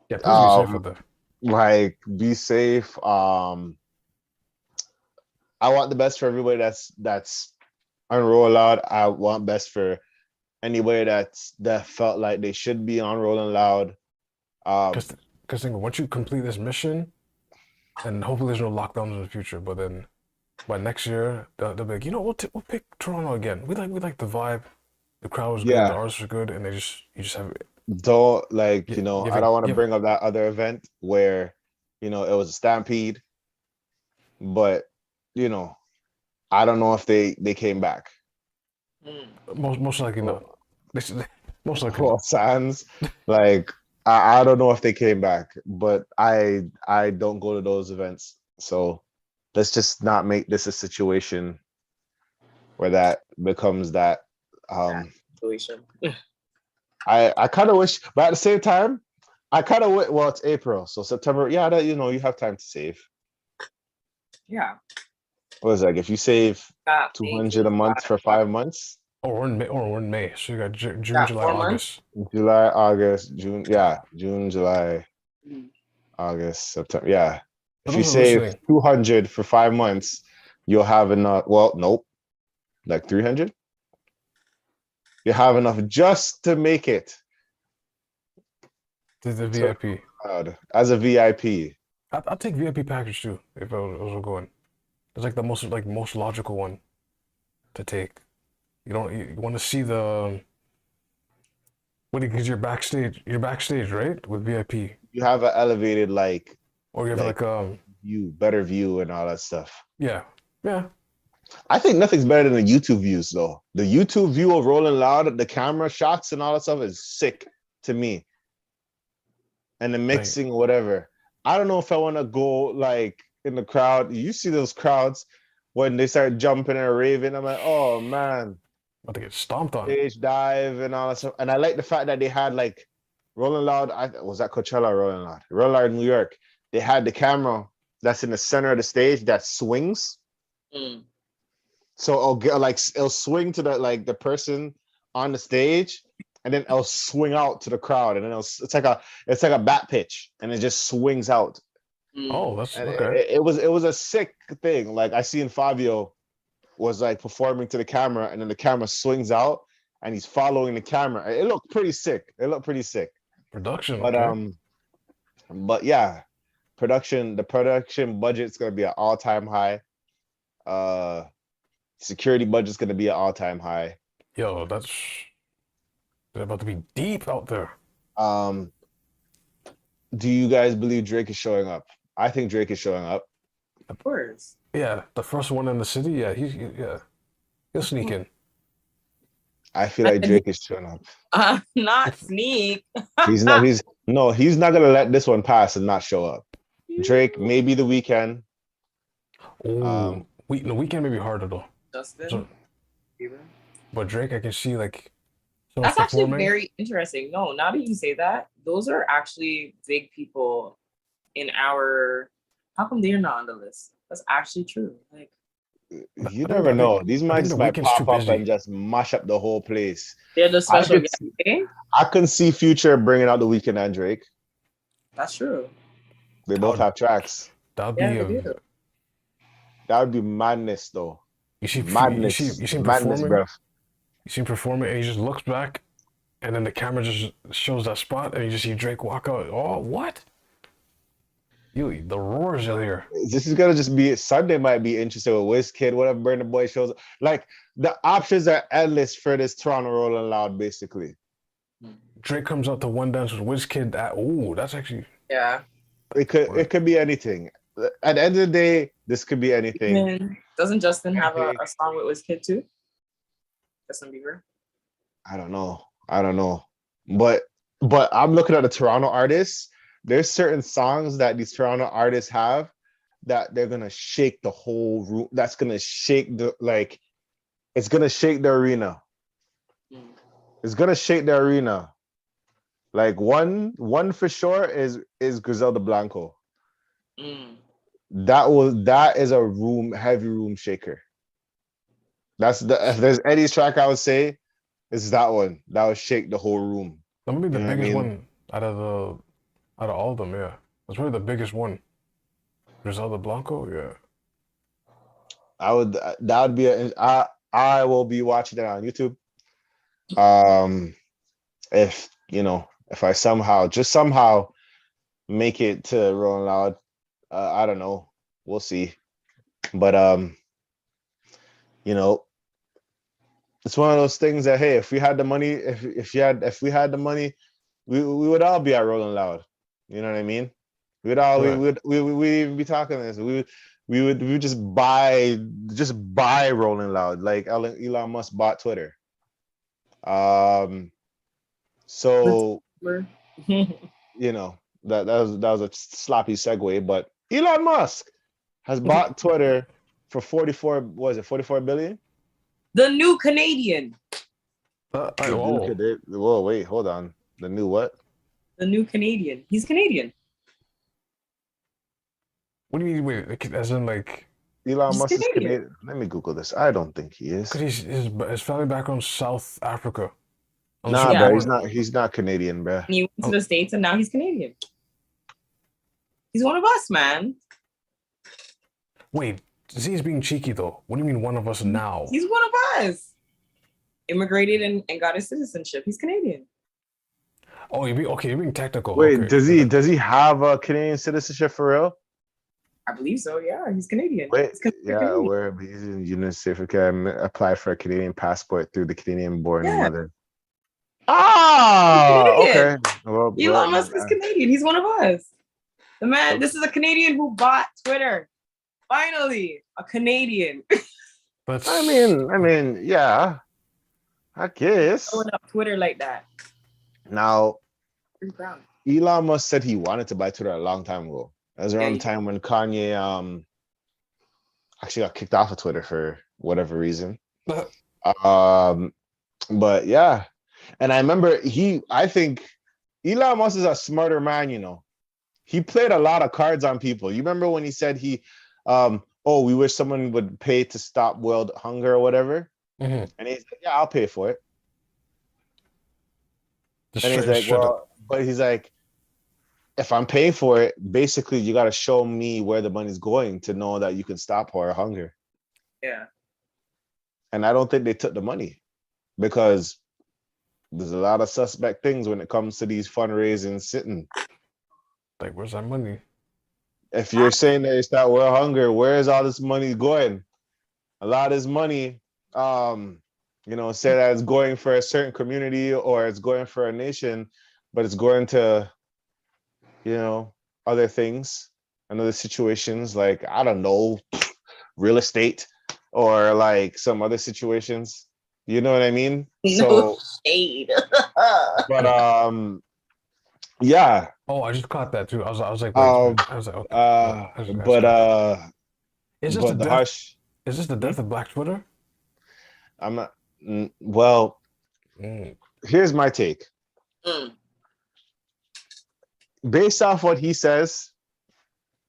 yeah, please be safe out there. Like be safe. I want the best for everybody that's on Rollout. I want best for anybody that felt like they should be on Rolling Loud. Because think once you complete this mission, and hopefully there's no lockdowns in the future, but then by next year they'll be like, we'll pick Toronto again. We like the vibe, the crowd was good, the Yeah, artists are good, and you just have don't you, you I have, don't want to you have, bring up that other event where, it was a stampede, but I don't know if they came back. Mm. most likely not. This is most likely Well, not. Sans, like I don't know if they came back, but I don't go to those events. So let's just not make this a situation where that becomes that. That situation. I kind of wish, but at the same time, I kind of well, it's April, so September. Yeah, that you have time to save. Yeah. What is that? If you save Got 200 a month for 5 months, Or we're in May, so you got June, got July, 4 months. August. July, August, June, yeah, June, July, Mm. August, September, yeah. For If you those who are save listening, 200 for 5 months, you'll have enough. Well, nope, like 300. You have enough just to make it to the to VIP. as a VIP. I'll take VIP package too if I was going. It's like the most logical one to take. You want to see What? Because you're backstage. You're backstage, right? With VIP, You have an elevated or you have like like. better view and all that stuff. Yeah, yeah. I think nothing's better than the YouTube views though. The YouTube view of Rolling Loud, the camera shots and all that stuff is sick to me. And the Like, mixing, whatever. I don't know if I want to go like in the crowd. You see those crowds when they start jumping and raving. I'm like, oh man, about to get stomped on. stage dive and all that stuff. And I like the fact that they had like Rolling Loud. Was that Coachella or Rolling Loud? Rolling Loud in New York. They had the camera that's in the center of the stage that swings. Mm. So it'll swing to the person on the stage, and then it'll swing out to the crowd, and then it's like a bat pitch, and it just swings out. Oh, that's And okay. it was a sick thing. Like I seen Fabio was like performing to the camera, and then the camera swings out, and he's following the camera. It looked pretty sick. Production, But okay. but yeah, the production budget's gonna be an all-time high. Security budget's gonna be an all-time high. Yo, they're about to be deep out there. Do you guys believe Drake is showing up? I think Drake is showing up. Of course. Yeah, the first one in the city. Yeah, he'll sneak in. I feel like Drake is showing up. Not sneak. He's not gonna let this one pass and not show up. Drake, maybe the weekend. Oh, the weekend may be harder though. Justin. So, Bieber. but Drake, I can see like someone That's actually performing. very interesting. No, now that you say that, those are actually big people in our. How come they're not on the list? That's actually true. Like, You never know. These mics the might weekend's too pop up busy. and just mash up the whole place. they're the special guest. Okay? I can see Future bringing out the Weeknd and Drake. That's true. They both have tracks. That'd be Yeah, they do. That would be madness, though. you see Madness, you see him madness, performing. bro. You see him performing, and he just looks back, and then the camera just shows that spot, and you just see Drake walk out. Oh, what? The roars are here. This is gonna just be Sunday. Might be interesting with WizKid, whatever Burna Boy shows. Like the options are endless for this Toronto Rolling Loud, basically. Drake comes out to one dance with WizKid. That's actually Yeah. It could be anything. At the end of the day, this could be anything. Man, doesn't Justin have a song with WizKid too? Justin Bieber. I don't know. But I'm looking at the Toronto artists. There's certain songs that these Toronto artists have that they're gonna shake the whole room. That's gonna shake it's gonna shake the arena. It's gonna shake the arena. Like one for sure is Griselda Blanco. Mm. That is a heavy room shaker. If there's Eddie's track, I would say it's that one. That would shake the whole room. that might be the You know what I biggest mean? one out of all of them. Yeah, that's probably the biggest one. Griselda Blanco. Yeah. That would be I will be watching that on YouTube. If I somehow make it to Rolling Loud, I don't know. We'll see. But it's one of those things that, hey, if we had the money, if we had the money, we would all be at Rolling Loud. You know what I mean? We would even be talking this. We would just buy Rolling Loud like Elon Musk bought Twitter. So that was a sloppy segue, but Elon Musk has bought Twitter for 44 billion? The new Canadian. Whoa, wait, hold on. The new what? The new Canadian. He's Canadian. What do you mean? Wait, as in like Elon Musk is Canadian. Let me Google this. I don't think he is. because his family background South Africa. Nah, Yeah. bro, he's not Canadian, bro. And he went to the States and now he's Canadian. He's one of us, man. Wait, Z's being cheeky though. What do you mean one of us now? He's one of us. Immigrated and got his citizenship. He's Canadian. Oh, you're being technical. Wait, okay. does he have a Canadian citizenship for real? I believe so. Yeah, he's Canadian. Wait, He's Canadian. where he's in United States. Okay, apply for a Canadian passport through the Canadian born mother. Ah, Canadian. okay. Well, Elon Musk is Canadian. He's one of us. The man, this is a Canadian who bought Twitter. Finally, a Canadian. But I mean, yeah, I guess. Blowing up Twitter like that. Now, Pretty proud. Elon Musk said he wanted to buy Twitter a long time ago. That was Yeah, around he the time when Kanye actually got kicked off of Twitter for whatever reason. Um, but yeah, and I remember I think Elon Musk is a smarter man. You know, he played a lot of cards on people. You remember when he said oh, we wish someone would pay to stop world hunger or whatever, Mhm. and he's like, yeah, I'll pay for it. Just And he's straight like, shit up. well, but he's like, if I'm paying for it, basically you got to show me where the money's going to know that you can stop world hunger. Yeah. And I don't think they took the money because there's a lot of suspect things when it comes to these fundraising sitting. Like, where's that money? If you're saying that it's not world hunger, where is all this money going? A lot of this money, say that it's going for a certain community or it's going for a nation, but it's going to, other things and other situations like, I don't know, real estate or like some other situations. You know what I mean? No shade. But yeah. Oh, I just caught that too. I was like, wait, I was like, okay. I just But caught that. Is this but the the death? hush. Is this the death of Black Twitter? I'm not. Well, here's my take. Mm. Based off what he says,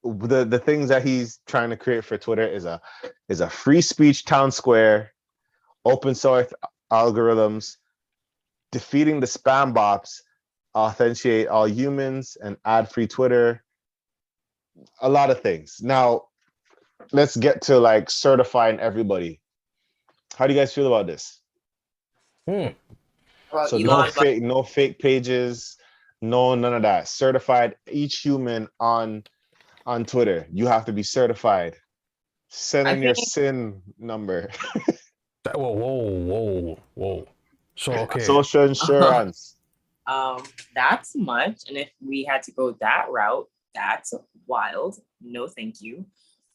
the things that he's trying to create for Twitter is a free speech town square, open source algorithms, defeating the spam bots, authenticate all humans, and ad-free Twitter. A lot of things. Now, let's get to like certifying everybody. How do you guys feel about this? Well, So Elon, no fake pages, none of that. Certified each human on Twitter. You have to be certified. Send in your SIN number. Whoa. So okay. Social insurance. That's much. And if we had to go that route, that's wild. No, thank you.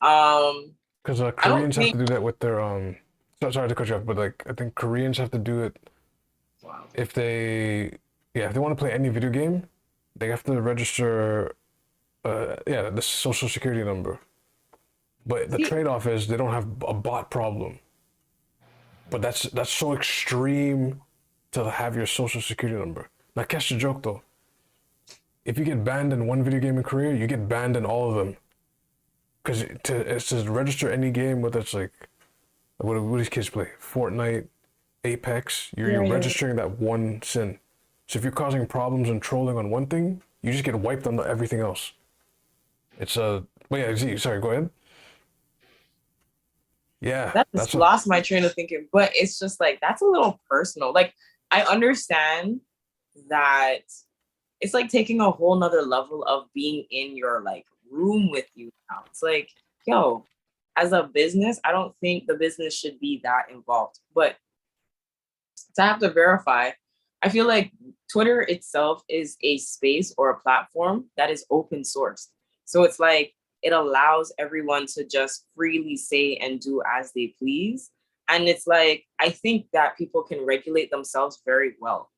Because Koreans have to do that with their sorry to cut you off, but like I think Koreans have to do it. Wow. If they want to play any video game, they have to register the social security number. But the trade-off is they don't have a bot problem. But that's so extreme to have your social security number. Now catch the joke though. If you get banned in one video game in Korea, you get banned in all of them. Because it says register any game, whether it's like what do these kids play? Fortnite, Apex, you're registering that one sin. So if you're causing problems and trolling on one thing, you just get wiped on everything else. It's a sorry, go ahead. Yeah. That just lost my train of thinking, but it's just like that's a little personal. Like I understand that it's like taking a whole nother level of being in your like room with you now. It's like, yo, as a business, I don't think the business should be that involved. But to have to verify, I feel like Twitter itself is a space or a platform that is open source. So it's like it allows everyone to just freely say and do as they please. And it's like, I think that people can regulate themselves very well.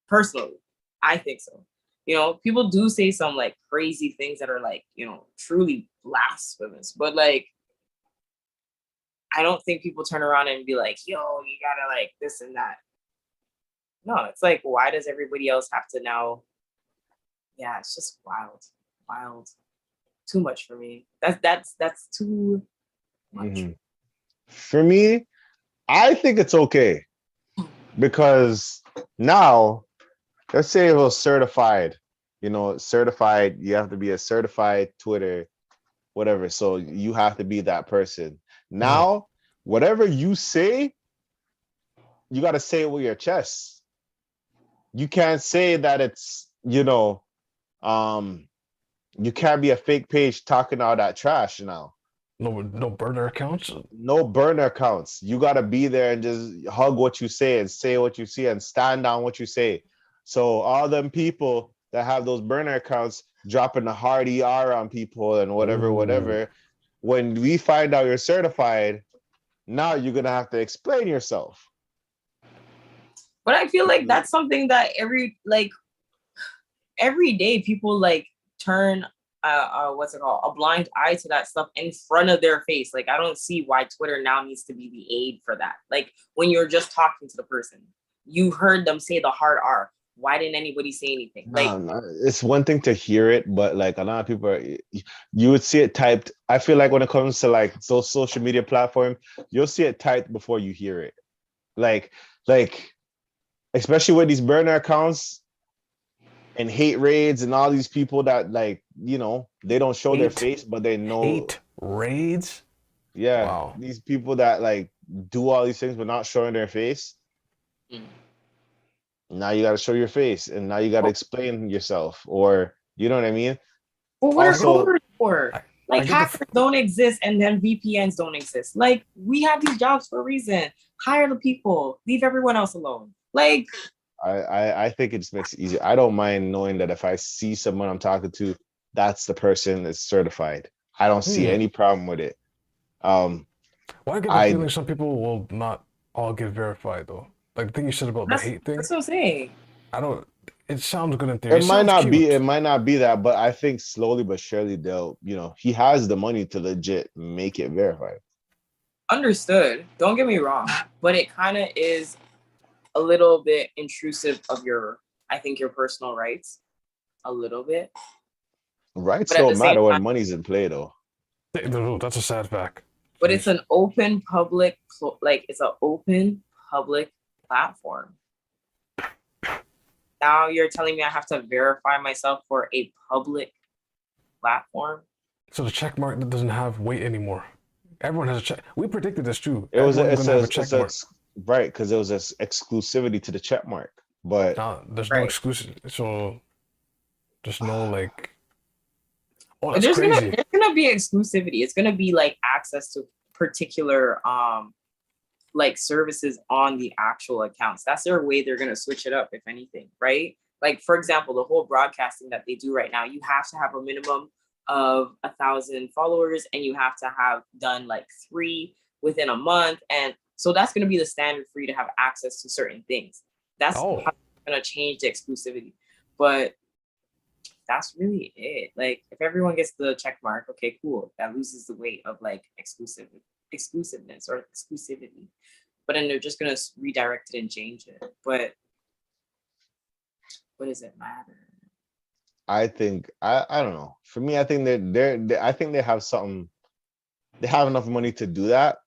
Personally, I think so. People do say some like crazy things that are like, truly blasphemous, but like, I don't think people turn around and be like, yo, you gotta like this and that. No, it's like, why does everybody else have to now? Yeah, it's just wild. Too much for me. That's too much. Mm-hmm. For me, I think it's okay because now, let's say it was certified. Certified. You have to be a certified Twitter, whatever. So you have to be that person. Now, whatever you say, you got to say it with your chest. You can't say that it's, you can't be a fake page talking all that trash now. No burner accounts. No burner accounts. You gotta be there and just hug what you say and say what you see and stand on what you say. So all them people that have those burner accounts dropping the hard ER on people and whatever. When we find out you're certified, now you're gonna have to explain yourself. But I feel like that's something that every day people like turn what's it called, a blind eye to that stuff in front of their face. Like I don't see why Twitter now needs to be the aid for that. Like when you're just talking to the person, you heard them say the hard R. Why didn't anybody say anything? Like No, it's one thing to hear it, but like a lot of people you would see it typed. I feel like when it comes to like those social media platform, you'll see it typed before you hear it. Like especially with these burner accounts and hate raids and all these people that like, you know, they don't show their face, but they know. Hate raids? Yeah. Wow. These people that like do all these things but not showing their face. Now you got to show your face and now you got to explain yourself, or you know what I mean? Well, what Also, are for? Like hackers don't exist and then VPNs don't exist. Like we have these jobs for a reason. Hire the people, leave everyone else alone. Like I think it just makes it easier. I don't mind knowing that if I see someone I'm talking to, that's the person that's certified. I don't see any problem with it. Well, I get the feeling some people will not all get verified though. Like the thing you said about the hate thing. That's what I'm saying. It sounds good in theory. It might not be that, but I think slowly but surely they'll, you know, he has the money to legit make it verified. Understood. Don't get me wrong, but it kind of is a little bit intrusive of your personal rights. A little bit. Rights don't matter when money's in play though. That's a sad fact. But it's an open public, it's an open public platform. Now you're telling me I have to verify myself for a public platform? So the check mark doesn't have weight anymore. Everyone has a check. We predicted this too. Right, because it was this exclusivity to the check mark. But there's no exclusive. So there's no like. Oh, that's crazy. There's gonna be exclusivity. It's gonna be like access to particular like services on the actual accounts. That's their way they're gonna switch it up, if anything, right? Like for example, the whole broadcasting that they do right now, you have to have a minimum of 1,000 followers and you have to have done like 3 within a month. And so that's gonna be the standard for you to have access to certain things. That's how it's gonna change the exclusivity. But that's really it. Like if everyone gets the check mark, okay, cool. That loses the weight of like exclusiveness or exclusivity. But then they're just gonna redirect it and change it. But what does it matter? I think I don't know. For me, I think I think they have something. They have enough money to do that.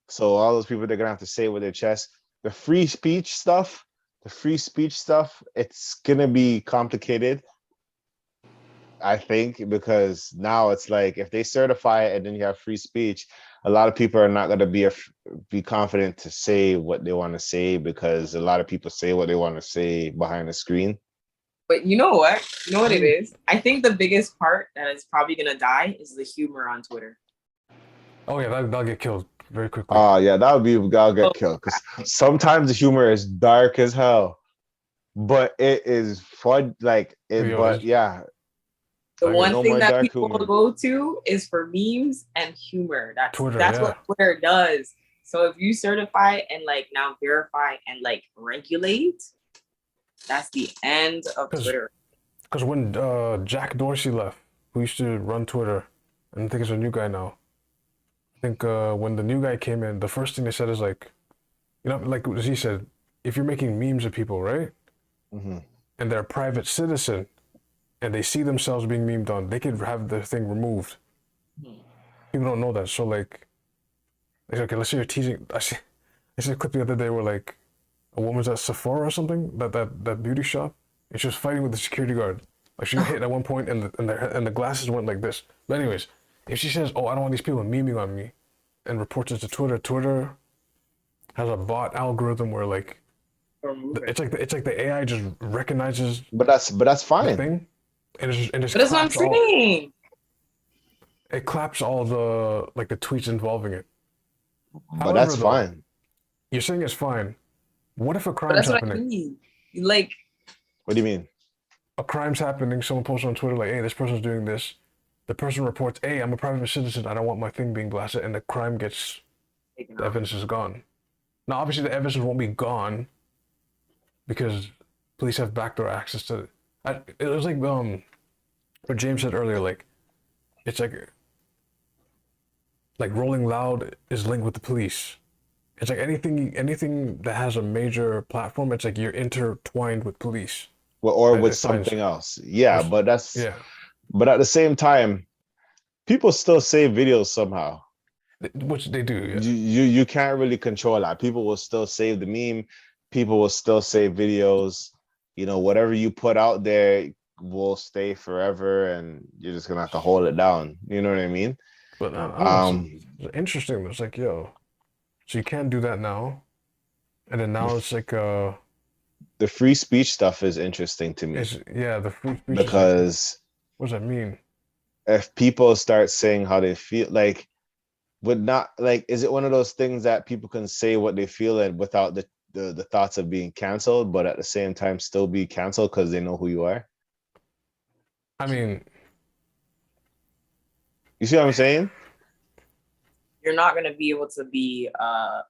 So all those people, they're gonna have to say it with their chest. The free speech stuff, it's gonna be complicated. I think because now it's like if they certify it and then you have free speech, a lot of people are not going to be confident to say what they want to say because a lot of people say what they want to say behind the screen. But you know what? You know what it is? I think the biggest part that is probably going to die is the humor on Twitter. Oh yeah, that'll get killed very quickly. Oh yeah, that'll get killed because sometimes the humor is dark as hell, but it is fun. Like it, but yeah. The one thing that people will go to is for memes and humor. That's what Twitter does. So if you certify and like now verify and like regulate, that's the end of Twitter. Because when Jack Dorsey left, who used to run Twitter, and I think it's a new guy now. I think when the new guy came in, the first thing they said is like, you know, like he said, if you're making memes of people, right? Mm-hmm. And they're a private citizen, and they see themselves being memed on, they could have the thing removed. People don't know that. So like okay, let's say you're teasing. I see a clip the other day where like a woman's at Sephora or something, that beauty shop, and she was fighting with the security guard. Like she got hit at one point and the glasses went like this. But anyways, if she says, "Oh, I don't want these people memeing on me," and reports it to Twitter, Twitter has a bot algorithm where like it's like the AI just recognizes. But that's fine. Thing, and it's but that's what I'm saying. it claps all the like the tweets involving it. But that's However, though, fine. you're saying it's fine. What if a But crime's that's what I happening? mean. Like, What do you mean? A crime's happening. Someone posts on Twitter like, "Hey, this person's doing this." The person reports, "Hey, I'm a private citizen. I don't want my thing being blasted," and the crime gets the evidence is gone. Now, obviously, the evidence won't be gone because police have backdoor access to it. It was like what James said earlier. Like, it's like Rolling Loud is linked with the police. It's like anything that has a major platform. It's like you're intertwined with police. Well, or with It finds something else. Yeah, but yeah, but at the same time, people still save videos somehow. which they do. Yeah. You can't really control that. People will still save the meme. People will still save videos. You know, whatever you put out there will stay forever, and you're just gonna have to hold it down. You know what I mean? But I don't know. Um, It's interesting. It's like, yo, so you can't do that now, and then now it's like the free speech stuff is interesting to me it's yeah, the free speech is like, because what does that mean? if people start saying how they feel, like, would not like, is it one of those things that people can say what they feel and without the thoughts of being canceled, but at the same time still be canceled because they know who you are? I mean, You see what I'm saying? you're not gonna be able to be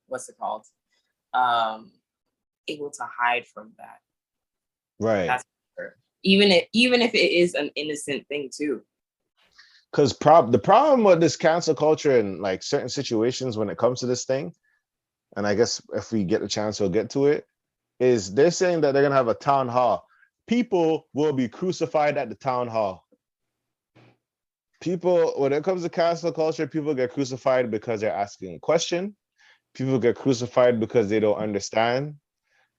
what's it called? Able to hide from that. Right. That's for sure. Even if it is an innocent thing too. Because the problem with this cancel culture and like certain situations when it comes to this thing, and I guess if we get the chance, we'll get to it, is they're saying that they're gonna have a town hall. People will be crucified at the town hall. People, when it comes to cancel culture, people get crucified because they're asking a question. People get crucified because they don't understand.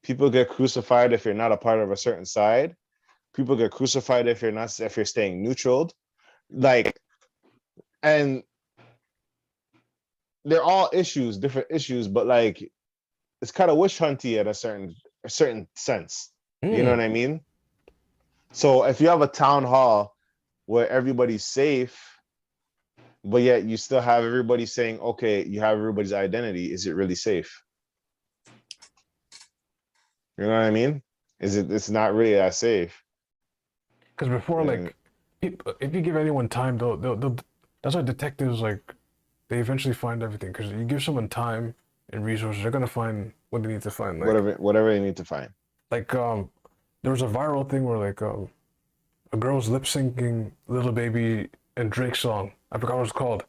People get crucified if you're not a part of a certain side. People get crucified if you're staying neutral. Like, and they're all issues, different issues, but like it's kind of wish hunty at a certain sense. You know what I mean? So if you have a town hall where everybody's safe, but yet you still have everybody saying, okay, you have everybody's identity, is it really safe? You know what I mean? It's not really that safe. because before, like, if you give anyone time, they'll that's why detectives, like, they eventually find everything. Because you give someone time and resources, they're gonna find what they need to find. Like, whatever they need to find. Like, there was a viral thing where like a girl's lip syncing Little Baby and Drake's song. I forgot what it's called.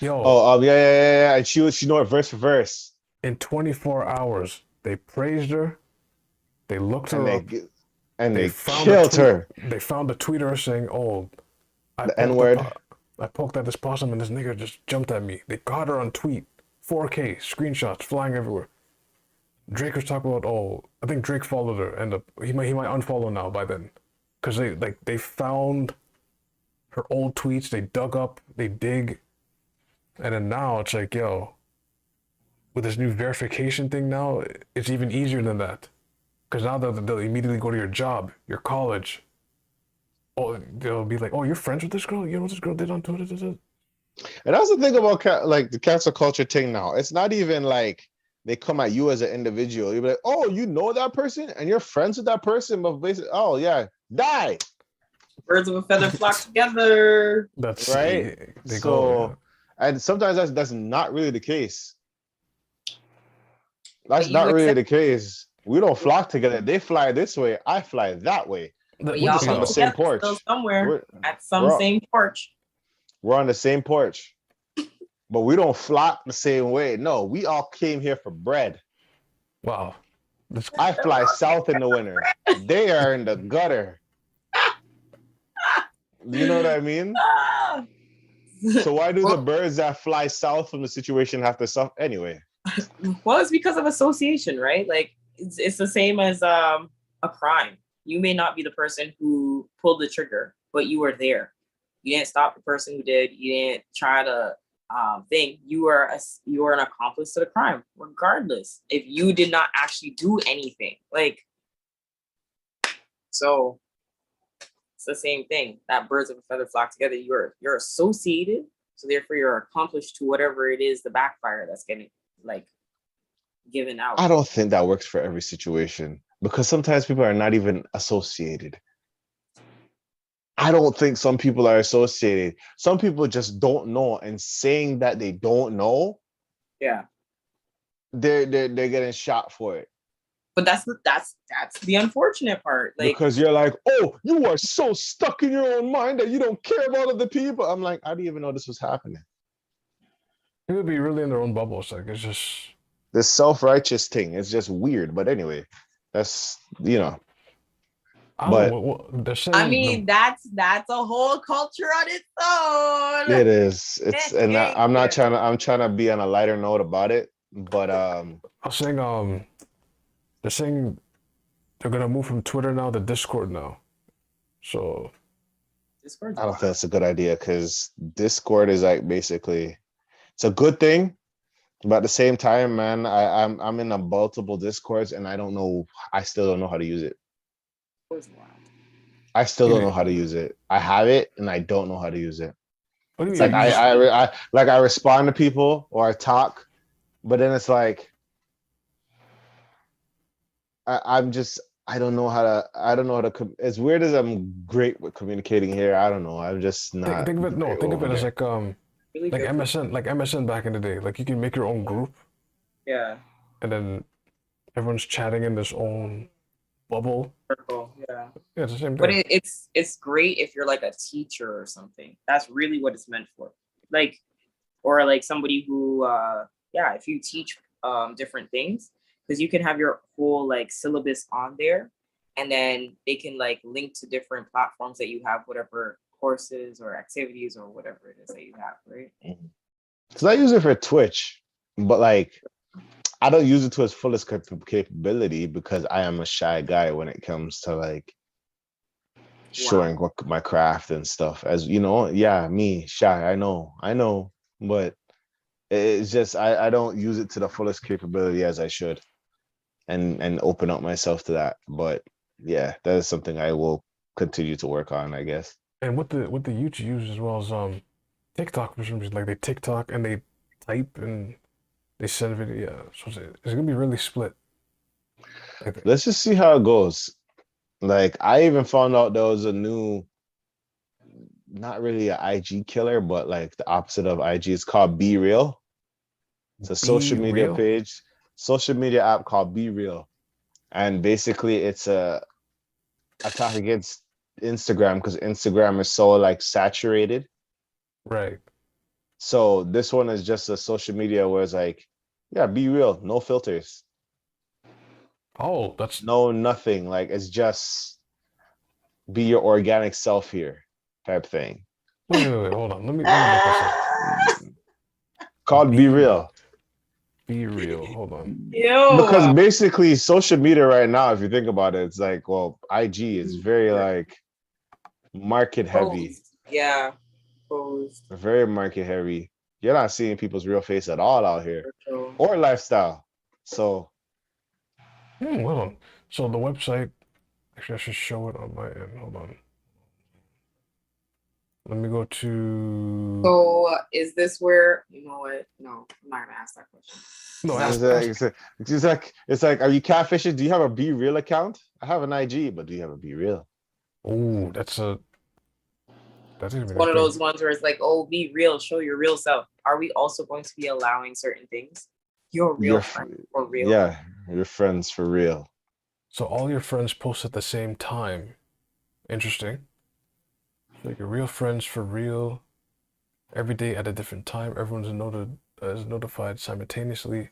Yo. Oh, yeah. And she know it verse for verse. In 24 hours, they praised her. They looked her up. And they killed her. They found a tweeter saying, "Oh, the N-word. I poked at this possum and this nigga just jumped at me." They caught her on tweet, 4K screenshots flying everywhere. Drake was talking about, oh, I think Drake followed her, and he might unfollow now by then, because they found her old tweets, they dug up, they dig, and then now it's like, yo, with this new verification thing now, it's even easier than that, because now they'll immediately go to your job, your college. Oh, they'll be like, oh, you're friends with this girl? You know what this girl did on Twitter? And that's the thing about like the cancel culture thing now. It's not even like they come at you as an individual. You'll be like, oh, you know that person and you're friends with that person, but basically, oh yeah, die. Birds of a feather flock together. That's right. And sometimes that's not really the case. That's not really the case. We don't flock together. They fly this way. I fly that way. But we're just on the same porch. Somewhere at some same porch. We're on the same porch. But we don't flock the same way. No, we all came here for bread. Wow. I fly south in the winter. They are in the gutter. You know what I mean? So why do the birds that fly south from the situation have to suffer anyway? Well, it's because of association, right? Like it's the same as a crime. You may not be the person who pulled the trigger, but you were there. You didn't stop the person who did. You didn't try to think. You were an accomplice to the crime, regardless if you did not actually do anything. Like, so It's the same thing. That birds of a feather flock together. You're associated, so therefore you're accomplished to whatever it is the backfire that's getting like given out. I don't think that works for every situation because sometimes people are not even associated. I don't think some people are associated. Some people just don't know, and saying that they don't know, Yeah. they're getting shot for it. But that's the unfortunate part. Like, because you're like, oh, you are so stuck in your own mind that you don't care about other people. I'm like, I didn't even know this was happening. People be really in their own bubbles. Like it's just This self-righteous thing. It's just weird. But anyway, that's I But- don't know what they're saying. I mean, that's a whole culture on its own. it is. It's and I'm trying to be on a lighter note about it. But I was saying they're saying they're gonna move from Twitter now to Discord now. So Discord's I don't think that's a good idea because Discord is like basically it's a good thing. But at the same time, man, I'm in a multiple Discords and I still don't know how to use it. wild. I still don't know how to use it. I have it and I don't know how to use it. what do you It's mean? like I respond to people or I talk, but then it's like I don't know how to as weird as I'm great with communicating here, I don't know. I'm just not think of it. No, great think of it over as there. Really like good. MSN back in the day. Like you can make your own group, Yeah. and then everyone's chatting in this own bubble. Circle. Yeah. Yeah, it's the same thing. But it's great if you're like a teacher or something. That's really what it's meant for. Like, or like somebody who if you teach different things, because you can have your whole like syllabus on there, and then they can like link to different platforms that you have, whatever courses or activities or whatever it is that you have, right? Because I use it for Twitch, but like I don't use it to its fullest capability because I am a shy guy when it comes to like showing what my craft and stuff. As you know, me shy. I know, but it's just I don't use it to the fullest capability as I should, and open up myself to that. But yeah, that is something I will continue to work on, I guess. And what the youth use as well as TikTok for some reason. Like they TikTok and they type and they send video. Yeah, so it's gonna be really split. Let's just see how it goes. Like I even found out there was a new, not really an IG killer, but like the opposite of IG. It's called Be Real. It's a social media Real? page, social media app called Be Real, and basically it's a attack against Instagram because Instagram is so like saturated. Right. So this one is just a social media where it's like, yeah, be real, no filters, Oh, that's no nothing. Like it's just be your organic self here, type thing. wait, hold on. Let me look this up. Called Be Real. Be real. Hold on. Ew. Because basically social media right now, if you think about it, it's like, well, IG is very like market heavy. Posed. Yeah. Posed. Very market heavy. You're not seeing people's real face at all out here Virtual. or lifestyle. So Hold on. So the website, actually, I should show it on my end. Hold on. Let me go to. So is this where you know what? No, I'm not gonna ask that question. No, it's like, are you catfishing? Do you have a Be Real account? I have an IG, but do you have a Be Real? Oh, that's even It's one of those ones where it's like, oh, be real, show your real self. Are we also going to be allowing certain things? Your real friend for real. Yeah, your friends for real. So all your friends post at the same time. Interesting. Like your real friends for real. Every day at a different time. Everyone's is notified simultaneously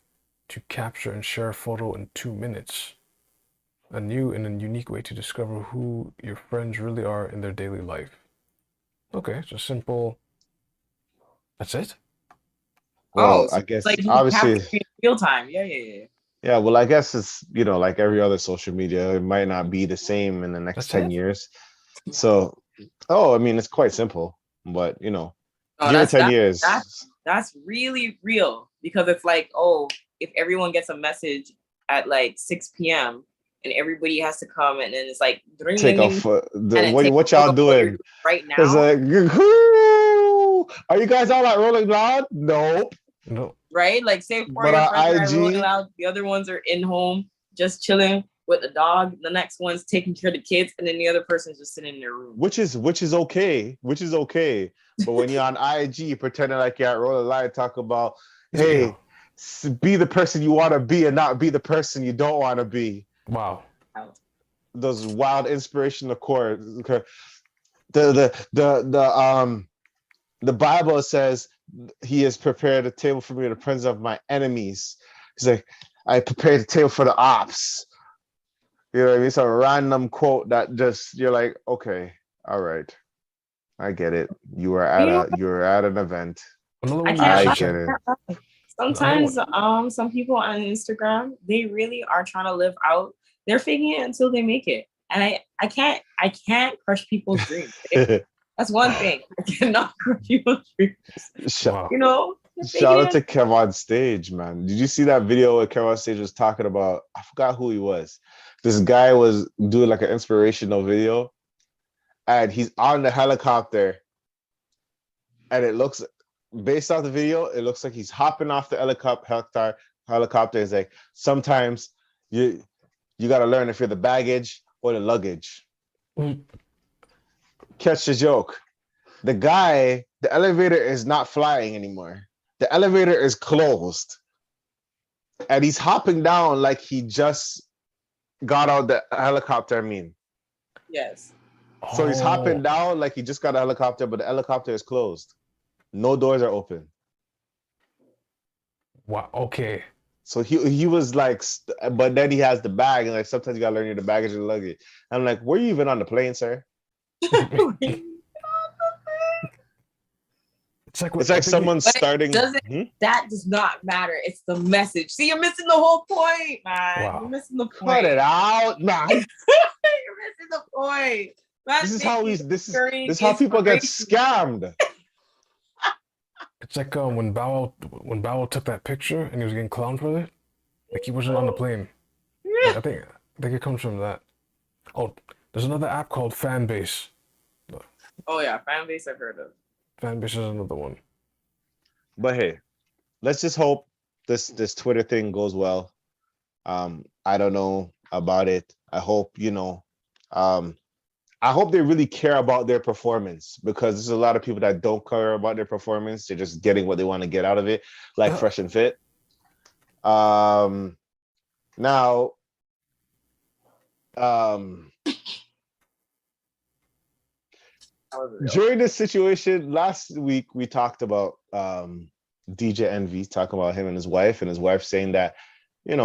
to capture and share a photo in 2 minutes. A new and a unique way to discover who your friends really are in their daily life. Okay, so simple. That's it? Well, so I guess like you obviously capture in real time. Yeah. Yeah, well, I guess it's, like every other social media, it might not be the same in the next That's 10 it? years. So, I mean, it's quite simple, but give it that's 10 years. That's really real because it's like, oh, if everyone gets a message at like 6 p.m., and everybody has to come, and then it's like Take a and foot. it takes What a y'all photo of what you're doing? doing right It's now, like, are you guys all like Rolling Loud? Nope. No. right? Like, say four of But your on friends are at Rolling IG, Loud, the other ones are in home just chilling with the dog. The next one's taking care of the kids, and then the other person's just sitting in their room. which is okay. But when you're on IG pretending like you're at Rolling Loud, talk about, hey, be the person you want to be and not be the person you don't want to be. Wow. Those wild inspirational quotes. The Bible says he has prepared a table for me in the presence of my enemies. He's like, I prepared the table for the ops. You know what I mean? It's a random quote that just, you're like, okay, all right, I get it. You were at an event. Another I one can't. I get it. Sometimes, some people on Instagram, they really are trying to live out. They're faking it until they make it, and I can't crush people's dreams. That's one thing. I cannot crush people's dreams. Wow. You know. Shout out to Kev on Stage, man. Did you see that video where Kev on Stage was talking about? I forgot who he was. This guy was doing like an inspirational video, and he's on the helicopter, and it looks, based off the video, it looks like he's hopping off the helicopter. Is like, sometimes you got to learn if you're the baggage or the luggage. Catch the joke. The elevator is not flying anymore. The elevator is closed, and he's hopping down like he just got out the helicopter. Yes. So he's hopping down like he just got a helicopter, but the helicopter is closed. No doors are open. Wow. Okay. So he was like, but then he has the bag, and like sometimes you gotta learn the baggage and luggage. I'm like, were you even on the plane, sir? It's like someone's starting. That does not matter. It's the message. See, you're missing the whole point, man. Wow. You're missing the point. Cut it out, man. You're missing the point. This is how people get scammed. It's like when Bow Wow took that picture and he was getting clowned for it, like he wasn't on the plane. Like, I think it comes from that. Oh, there's another app called Fanbase. Oh yeah, Fanbase I've heard of. Fanbase is another one. But hey, let's just hope this Twitter thing goes well. I don't know about it. I hope, I hope they really care about their performance, because there's a lot of people that don't care about their performance. They're just getting what they want to get out of it, like Fresh and Fit. Now, during this situation, last week we talked about DJ Envy, talking about him and his wife saying that, we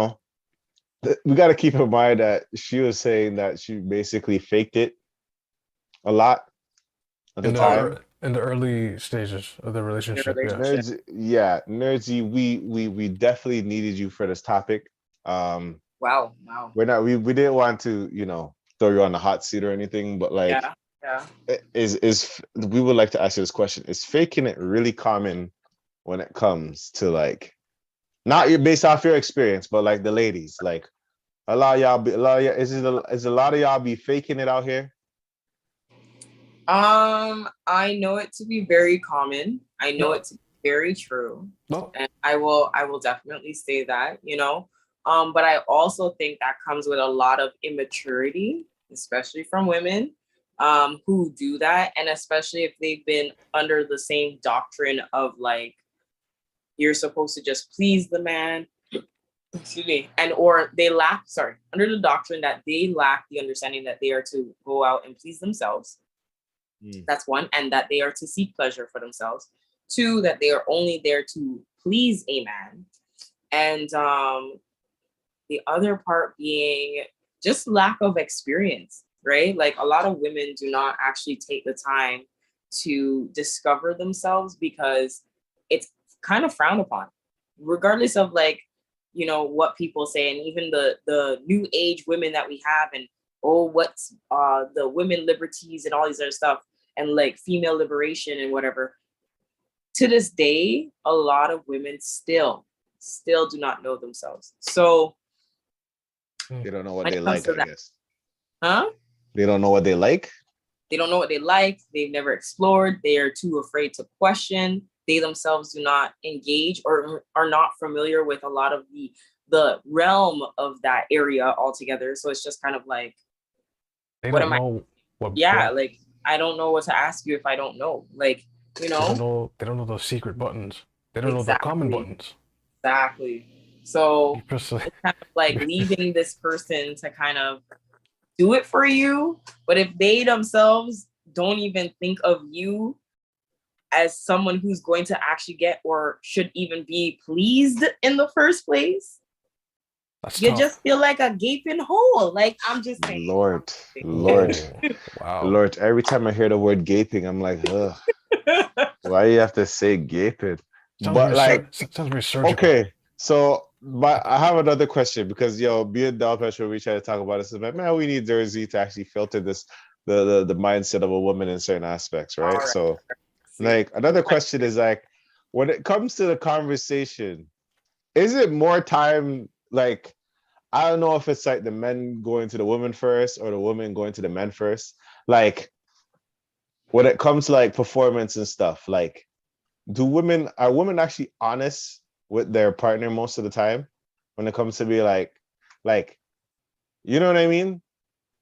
got to keep in mind that she was saying that she basically faked it a lot at the time. In the early stages of the relationship. Nerdsy, we definitely needed you for this topic. Wow. We didn't want to, throw you on the hot seat or anything, but like, we would like to ask you this question: is faking it really common when it comes to, like, not based off your experience, but like the ladies, like is a lot of y'all be faking it out here? I know it to be very common. I know it to be very true. No. And I will definitely say that, but I also think that comes with a lot of immaturity, especially from women who do that, and especially if they've been under the same doctrine of, like, you're supposed to just please the man, or they lack, under the doctrine that they lack the understanding that they are to go out and please themselves. That's one. And that they are to seek pleasure for themselves. Two, that they are only there to please a man. And the other part being just lack of experience, right? Like, a lot of women do not actually take the time to discover themselves, because it's kind of frowned upon, regardless of, like, what people say, and even the new age women that we have, and what's the women liberties and all these other stuff, and like female liberation and whatever. To this day, a lot of women still do not know themselves. So They don't know what when they it comes like, to I that. guess. Huh? They don't know what they like. They don't know what they like. They've never explored. They are too afraid to question. They themselves do not engage or are not familiar with a lot of the realm of that area altogether. So it's just kind of like, They what don't am I? know what. Yeah, like I don't know what to ask you if I don't know. Like, you They don't know? know. They don't know those secret buttons. They don't know the common Exactly. buttons. Exactly. You So press. it's kind of like leaving this person to kind of do it for you. But if they themselves don't even think of you as someone who's going to actually get or should even be pleased in the first place, That's you tough. just feel like a gaping hole. Like I'm just saying. Lord, Oh, Lord, wow. Lord. Every time I hear the word gaping, I'm like, ugh. Why you have to say gaping? But like, sounds very surgical. okay, so but I have another question because being down pressure, we try to talk about this. Like, man, we need Jersey to actually filter this the mindset of a woman in certain aspects, right? All right. So, like, another question is like, when it comes to the conversation, is it more time like? I don't know if it's like the men going to the women first or the women going to the men first. Like, when it comes to like performance and stuff, like, are women actually honest with their partner most of the time when it comes to be like, you know what I mean?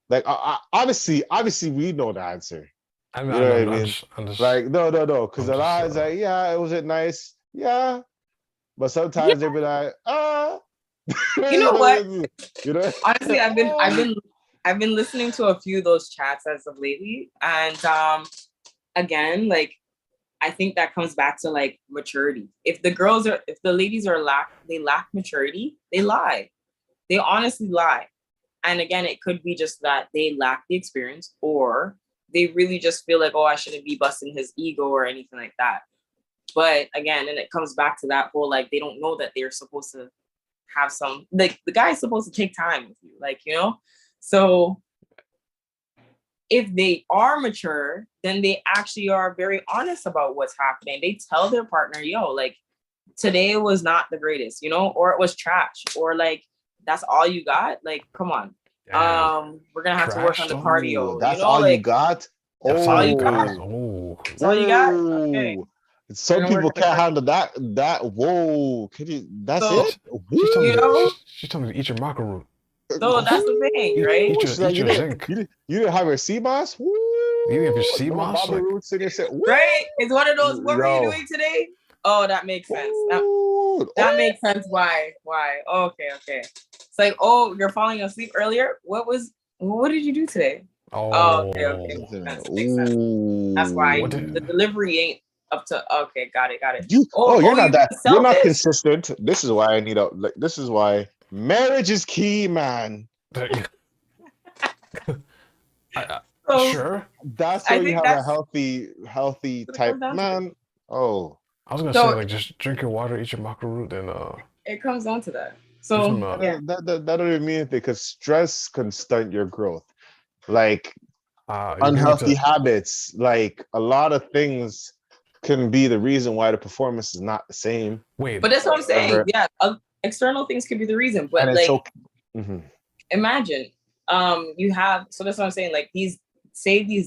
Like, obviously, we know the answer. I You know what I know. mean? I'm just, Like, no, because I'm a lot just, is like, yeah, it was it nice, yeah, but sometimes they'll be like, You know what? You know? Honestly, I've been listening to a few of those chats as of lately, and again, like I think that comes back to like maturity. If the ladies they lack maturity, they lie. They honestly lie. And again, it could be just that they lack the experience, or they really just feel like, oh, I shouldn't be busting his ego or anything like that. But again, and it comes back to that whole like they don't know that they're supposed to have some like the guy's supposed to take time with you, like So if they are mature, then they actually are very honest about what's happening. They tell their partner, yo, like today was not the greatest, or it was trash, or like that's all you got. Like, come on. We're gonna have to work on the cardio. That's all you got. That's all you got. Oh, That's all you got. Okay. Some people can't handle that. Whoa, can you? That's it. She's telling me to eat your maca root. So that's the thing, right? Eat your zinc. You didn't have your sea moss? You didn't have your sea moss? Like, roots in your right? It's one of those. What were you doing today? Oh, that makes sense. That makes sense. Why? Okay. It's like, oh, you're falling asleep earlier. What did you do today? Oh, okay. Makes sense. That's why the delivery ain't up to. Okay, got it. You're not consistent. This is why I need this is why marriage is key, man. Sure. That's where you have a healthy type man. Oh, I was gonna say like just drink your water, eat your maca root, and it comes down to that. So that don't even mean anything because stress can stunt your growth. Like unhealthy habits, like a lot of things can be the reason why the performance is not the same. But that's what I'm saying. Yeah, external things could be the reason, but like imagine you have, so that's what I'm saying, like these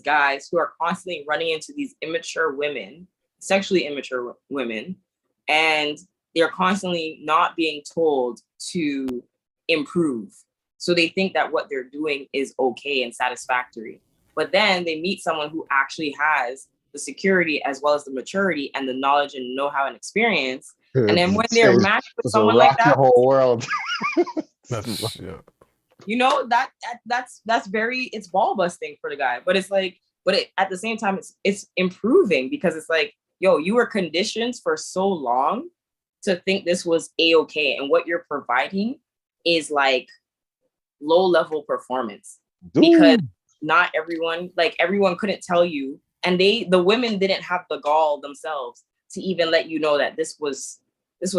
guys who are constantly running into these immature women, sexually immature women, and they're constantly not being told to improve. So they think that what they're doing is okay and satisfactory. But then they meet someone who actually has the security as well as the maturity and the knowledge and know-how and experience. And then when they're matched with someone like that, the whole world. That's that's very, it's ball busting for the guy. But it's like, at the same time, it's improving because it's like, yo, you were conditioned for so long to think this was a-okay, and what you're providing is like low level performance. Because not everyone couldn't tell you, and the women didn't have the gall themselves to even let you know that this was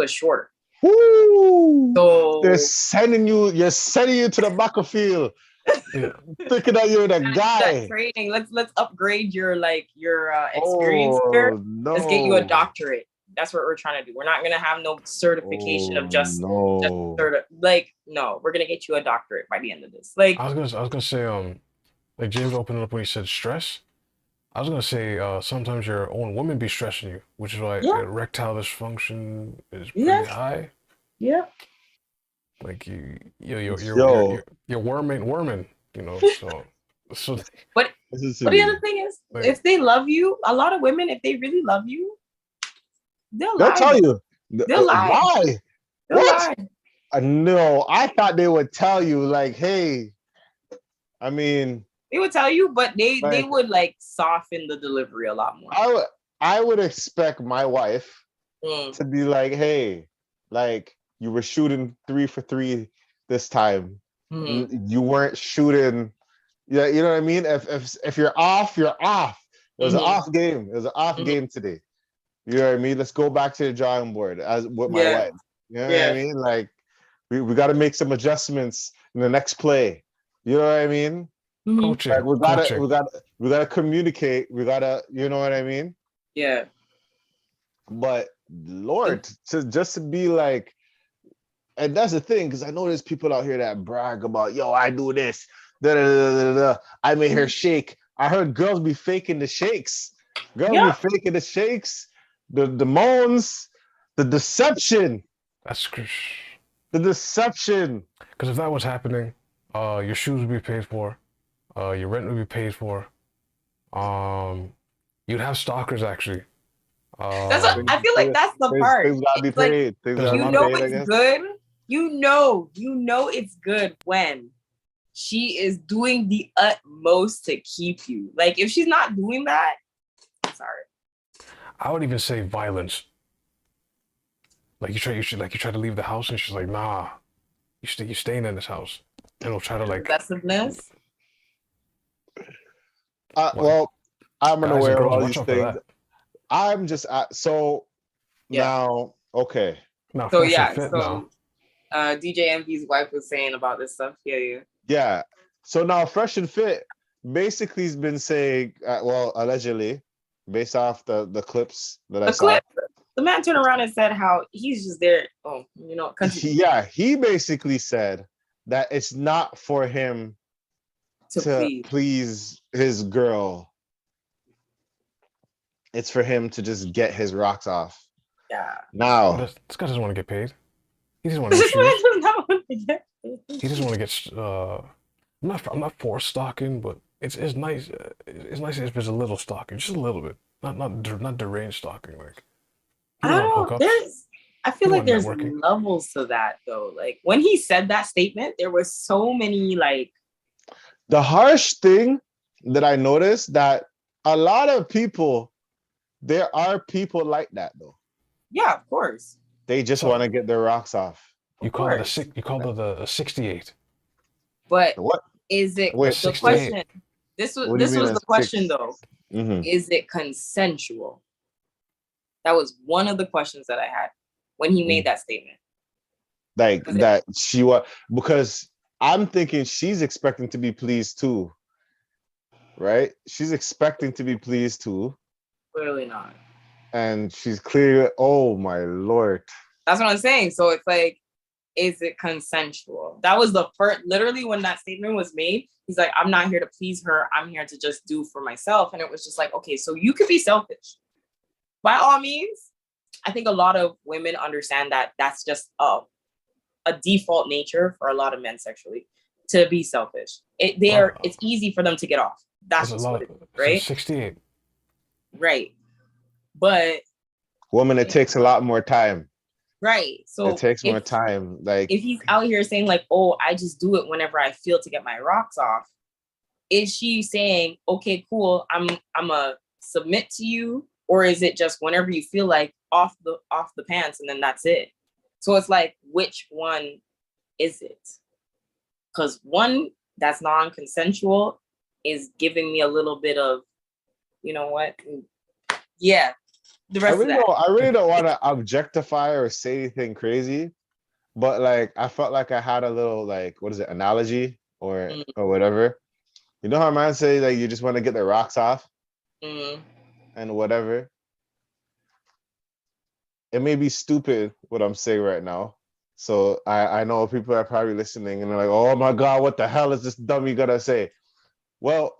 short. Woo! So you're sending you to the battlefield. Thinking that you're the guy. Training. Let's upgrade your experience here. No. Let's get you a doctorate. That's what we're trying to do. We're not gonna have no certification of just no. like, no, we're gonna get you a doctorate by the end of this. Like, I was gonna say, like James opened up when he said stress. I was gonna say, sometimes your own woman be stressing you, which is why yeah, erectile dysfunction is yeah, pretty high. yeah. Like Yo, your worm ain't worming, you know. So But listen to but the me. other thing is, like, if they love you, a lot of women, if they really love you, they'll They'll lie. tell you. They'll lie. Why? They'll What? lie. No, I thought they would tell you, like, hey, I mean, They would tell you, but they like, would like soften the delivery a lot more. I would expect my wife Mm. to be like, hey, like, you were shooting 3 for 3 this time. Mhm. You weren't shooting. Yeah, you know what I mean? If you're off, you're off. It was an Mhm. off game. It was an off Mhm. game today. You know what I mean? Let's go back to the drawing board as with my Yeah. wife. You know what Yeah. I mean? Like, we got to make some adjustments in the next play. You know what I mean? Mhm. Like, coaching. we gotta communicate. We gotta, you know what I mean? Yeah. But Lord, to just to be like, and that's the thing, because I know there's people out here that brag about, yo, I do this, da da da da da. I made her shake. I heard girls be faking the shakes. Girls Yeah. be faking the shakes, the moans, the deception, That's the deception. because if that was happening, your shoes would be paid for, your rent would be paid for. You'd have stalkers actually. That's what I feel like. That's the part. Things gotta be It's like, paid. Things There's a gotta you be lot of know paid, I it's guess. good. You know it's good when she is doing the utmost to keep you. Like, if she's not doing that, I'm sorry. I would even say violence. Like you try to leave the house and she's like, nah, you staying in this house. And it'll try to like Possessiveness. what Well, I'm guys and unaware of girls all watch these out for things. that. I'm just so Yeah. now, okay. Now So fresh and yeah. fit So now. DJ Envy's wife was saying about this stuff. Yeah. Yeah. So now Fresh and Fit basically has been saying, well, allegedly, based off the clips that I The saw. clip. The man turned around and said how he's just there. Oh, continue. Yeah, he basically said that it's not for him to please his girl. It's for him to just get his rocks off. Yeah. Now, This guy doesn't want to get paid. He doesn't want to get shoes. He doesn't want to get. I'm not for stalking, but it's nice. It's nice if there's a little stalking, just a little bit. Not deranged stalking. Like you I don't want don't know. hookups. I feel You like don't there's want networking. levels to that though. Like when he said that statement, there was so many like. the harsh thing that I noticed that a lot of people, there are people like that though. Yeah, of course. They just So want to get their rocks off. you call it a 68. But What? is it Wait, the 68. question? This What do you was mean the a question 6? though. Mm-hmm. Is it consensual? That was one of the questions that I had when he made that statement. Like that she was, because I'm thinking she's expecting to be pleased too, right? She's expecting to be pleased too, Clearly not. and she's clear. Oh my Lord! That's what I'm saying. So it's like, is it consensual? That was the first, literally when that statement was made, he's like, I'm not here to please her. I'm here to just do for myself. And it was just like, okay, so you could be selfish. By all means, I think a lot of women understand that that's just a default nature for a lot of men sexually to be selfish. It's easy for them to get off. That's just what it is, right? 68. Right. But Woman, it takes a lot more time. right. So it takes more time. Like if he's out here saying like, oh, I just do it whenever I feel to get my rocks off, is she saying, okay, cool, I'm a submit to you, or is it just whenever you feel like off the pants and then that's it? So it's like, which one is it? Because one that's non-consensual is giving me a little bit of, you know what? Yeah, the rest of that. I really don't want to objectify or say anything crazy, but like I felt like I had a little like, what is it, analogy or whatever. You know how man say like you just want to get the rocks off and whatever. it may be stupid what I'm saying right now. So I know people are probably listening and they're like, oh my God, what the hell is this dummy gonna say? Well,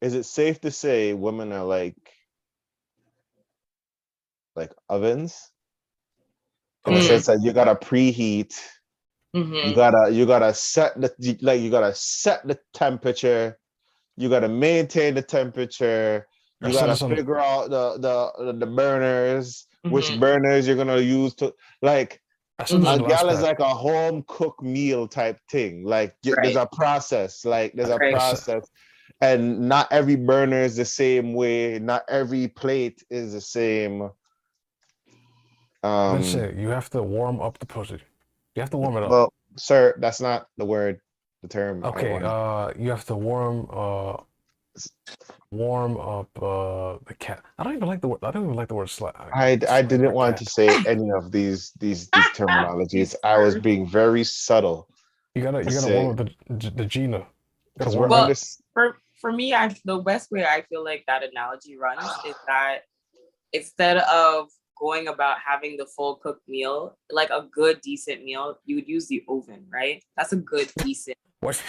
is it safe to say women are like ovens? In the sense that you gotta preheat, you gotta set the temperature, you gotta maintain the temperature, you gotta figure out the burners, which burners you're gonna use to like a gal is like a home cooked meal type thing. Like there's a process, and not every burner is the same way, not every plate is the same. Let's say you have to warm up the pussy. You have to warm it up. Well, sir, that's not the word, the term. Okay, you have to warm up the cat. I don't even like the word. I don't even like the word slap. I didn't want to say any of these terminologies. I was being very subtle. You gotta warm up the Gina. Well, for me, the best way I feel like that analogy runs is that instead of going about having the full cooked meal, like a good decent meal, you would use the oven, right? That's a good decent. Why'd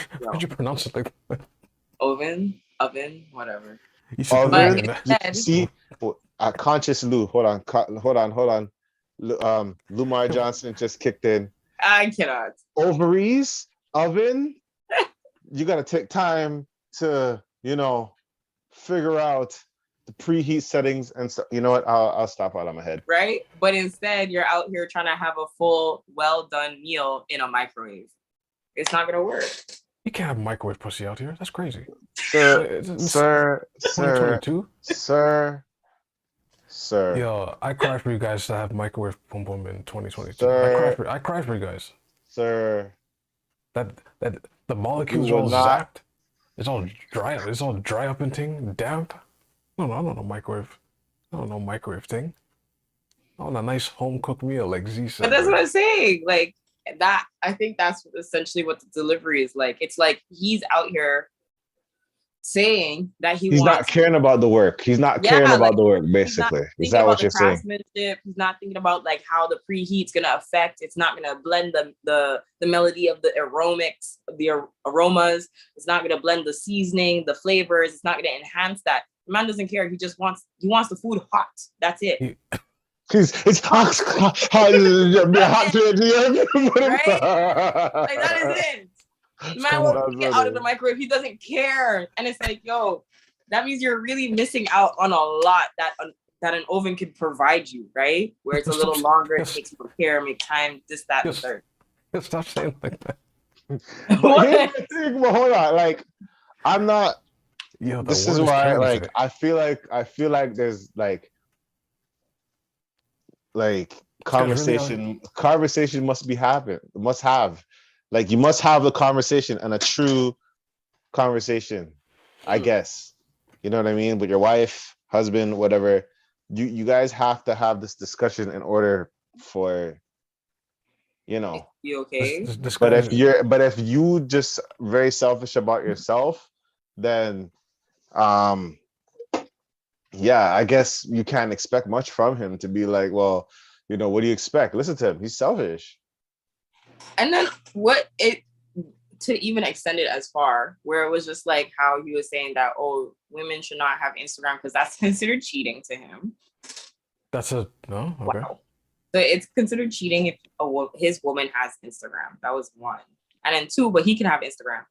you pronounce it like that? Oven, whatever. Oven. See, conscious Lou. Hold on. Lumar Johnson just kicked in. I cannot. Ovaries, oven. You gotta take time to, figure out the preheat settings and so. You know what? I'll stop while I'm ahead. Right, but instead you're out here trying to have a full, well done meal in a microwave. It's not gonna work. You can't have microwave pussy out here. That's crazy. Sir. Yo, I cried for you guys to have microwave pum pum in 2022. I cried for you guys. Sir. That the molecules are all zapped. It's all dry. It's all dry up and thing, damp. I don't know microwave. I don't know microwave thing. I want a nice home cooked meal, like Z said. But that's what I'm saying. Like that, I think that's essentially what the delivery is like. It's like he's out here saying that he's not caring about the work. He's not caring about the work, basically. Is that what you're saying? He's not thinking about like how the preheat's gonna affect. It's not gonna blend the melody of the aromas. It's not gonna blend the seasoning, the flavors. It's not gonna enhance that. The man doesn't care. He wants the food hot. That's it. It's hot. Right? Like that is it. The man won't get out of the microwave. He doesn't care. And it's like, yo, that means you're really missing out on a lot that an oven could provide you, right? Where it's a little longer, it takes to prepare, make time, this, that, and third. Stop saying like that. Well, hold on. Like, I'm not. Yo, this is why, like, I feel like there's like conversation must have. Like, you must have a conversation, and a true conversation, I guess. You know what I mean? With your wife, husband, whatever. You guys have to have this discussion in order for, You okay? But if you just very selfish about yourself, then yeah, I guess you can't expect much from him to be like, well, what do you expect? Listen to him. He's selfish. And then to even extend it as far, where it was just like how he was saying that, oh, women should not have Instagram because that's considered cheating to him. No? Okay. Wow. So it's considered cheating if his woman has Instagram. That was one. And then two, but he can have Instagram.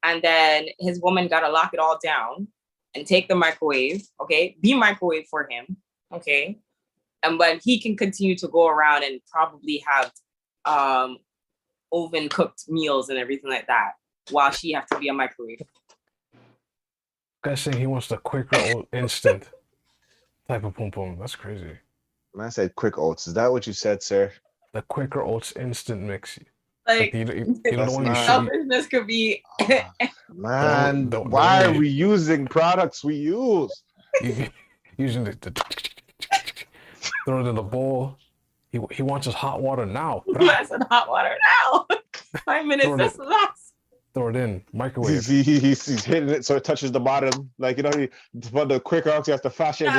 And then his woman got to lock it all down and take the microwave, okay? Be microwave for him, okay? And but he can continue to go around and probably have oven cooked meals and everything like that while she has to be a microwave. Guy's saying he wants the quicker instant type of pum pum. That's crazy. Man, I said quick oats. Is that what you said, sir? The Quaker Oats instant mix. Like you don't want selfishness could be. Man, why are we using products we use? Using the throw it in the bowl. He wants his hot water now. He wants hot water now. 5 minutes, that's the last. Throw it in, microwave. He's hitting it so it touches the bottom. Like, for the Quaker Oats, you have to flash it,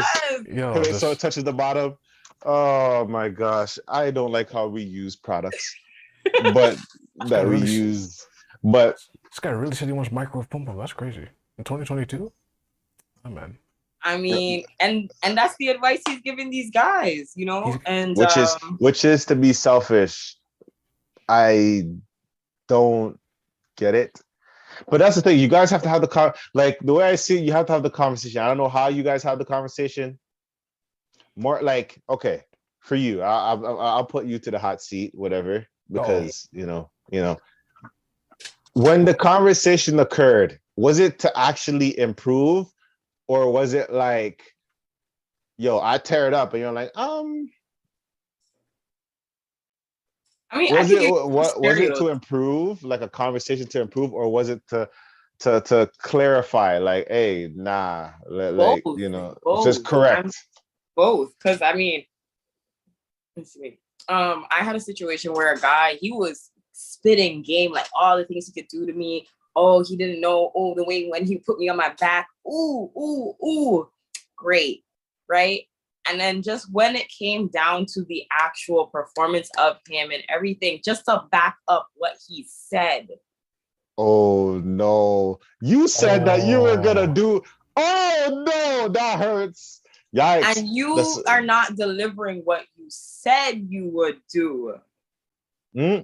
so it touches the bottom. Oh my gosh, I don't like how we use products, but This guy that we really, use, but this guy really said he wants microwave pum pum. That's crazy. In 2022? Oh man. I mean, and that's the advice he's giving these guys, you know. He's And which is to be selfish. I don't get it. But that's the thing. You guys have to have like the way I see it, you have to have the conversation. I don't know how you guys have the conversation. More like, okay, for you, I'll put you to the hot seat, whatever, because you know, when the conversation occurred, was it to actually improve, or was it like, yo, I tear it up, and you're like, I mean, I was think it it's what was it stereos. to improve, like a conversation to improve, or was it to clarify, like, hey, nah, like, Both, just both. correct. Both, because I mean, let's see. I had a situation where a guy, he was spitting game, like all the things he could do to me. Oh, he didn't know. Oh, the way when he put me on my back. Ooh, great, right? And then just when it came down to the actual performance of him and everything, just to back up what he said. Oh no, you said that you were gonna do. Oh no, that hurts. Yikes. And you are not delivering what you said you would do. So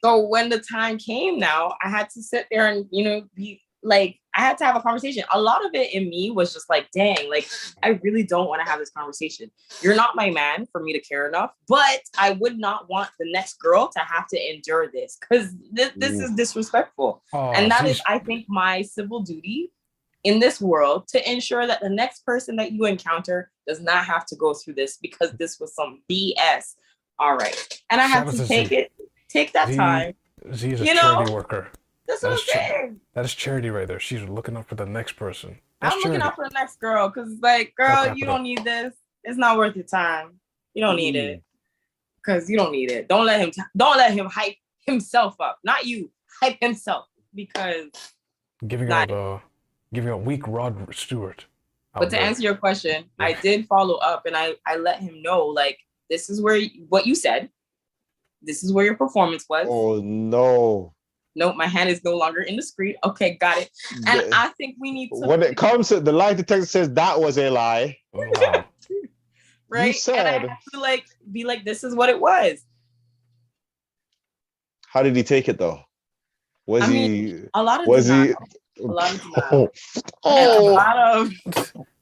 when the time came now, I had to sit there and, be like, I had to have a conversation. A lot of it in me was just like, dang, like, I really don't want to have this conversation. You're not my man for me to care enough, but I would not want the next girl to have to endure this, because this is disrespectful. And that is, I think, my civil duty in this world, to ensure that the next person that you encounter does not have to go through this, because this was some BS. All right. And I have to take that time. Z is a charity worker. That's what I'm saying. That is charity right there. She's looking out for the next person. I'm looking out for the next girl, because, like, girl, you don't need this. It's not worth your time. You don't need it, because you don't need it. Don't let him hype himself up. Not you. Hype himself, because giving out weak Rod Stewart. But to answer your question, I did follow up, and I let him know, like, this is where what you said. This is where your performance was. Oh no. Nope, my hand is no longer in the screen. Okay, got it. And I think we need to. When it comes to the lie detector says that was a lie. Oh, wow. Right? You said, and I have to be like, this is what it was. How did he take it though? Was he? A lot of was denial. he? A lot of denial. Oh, a lot of.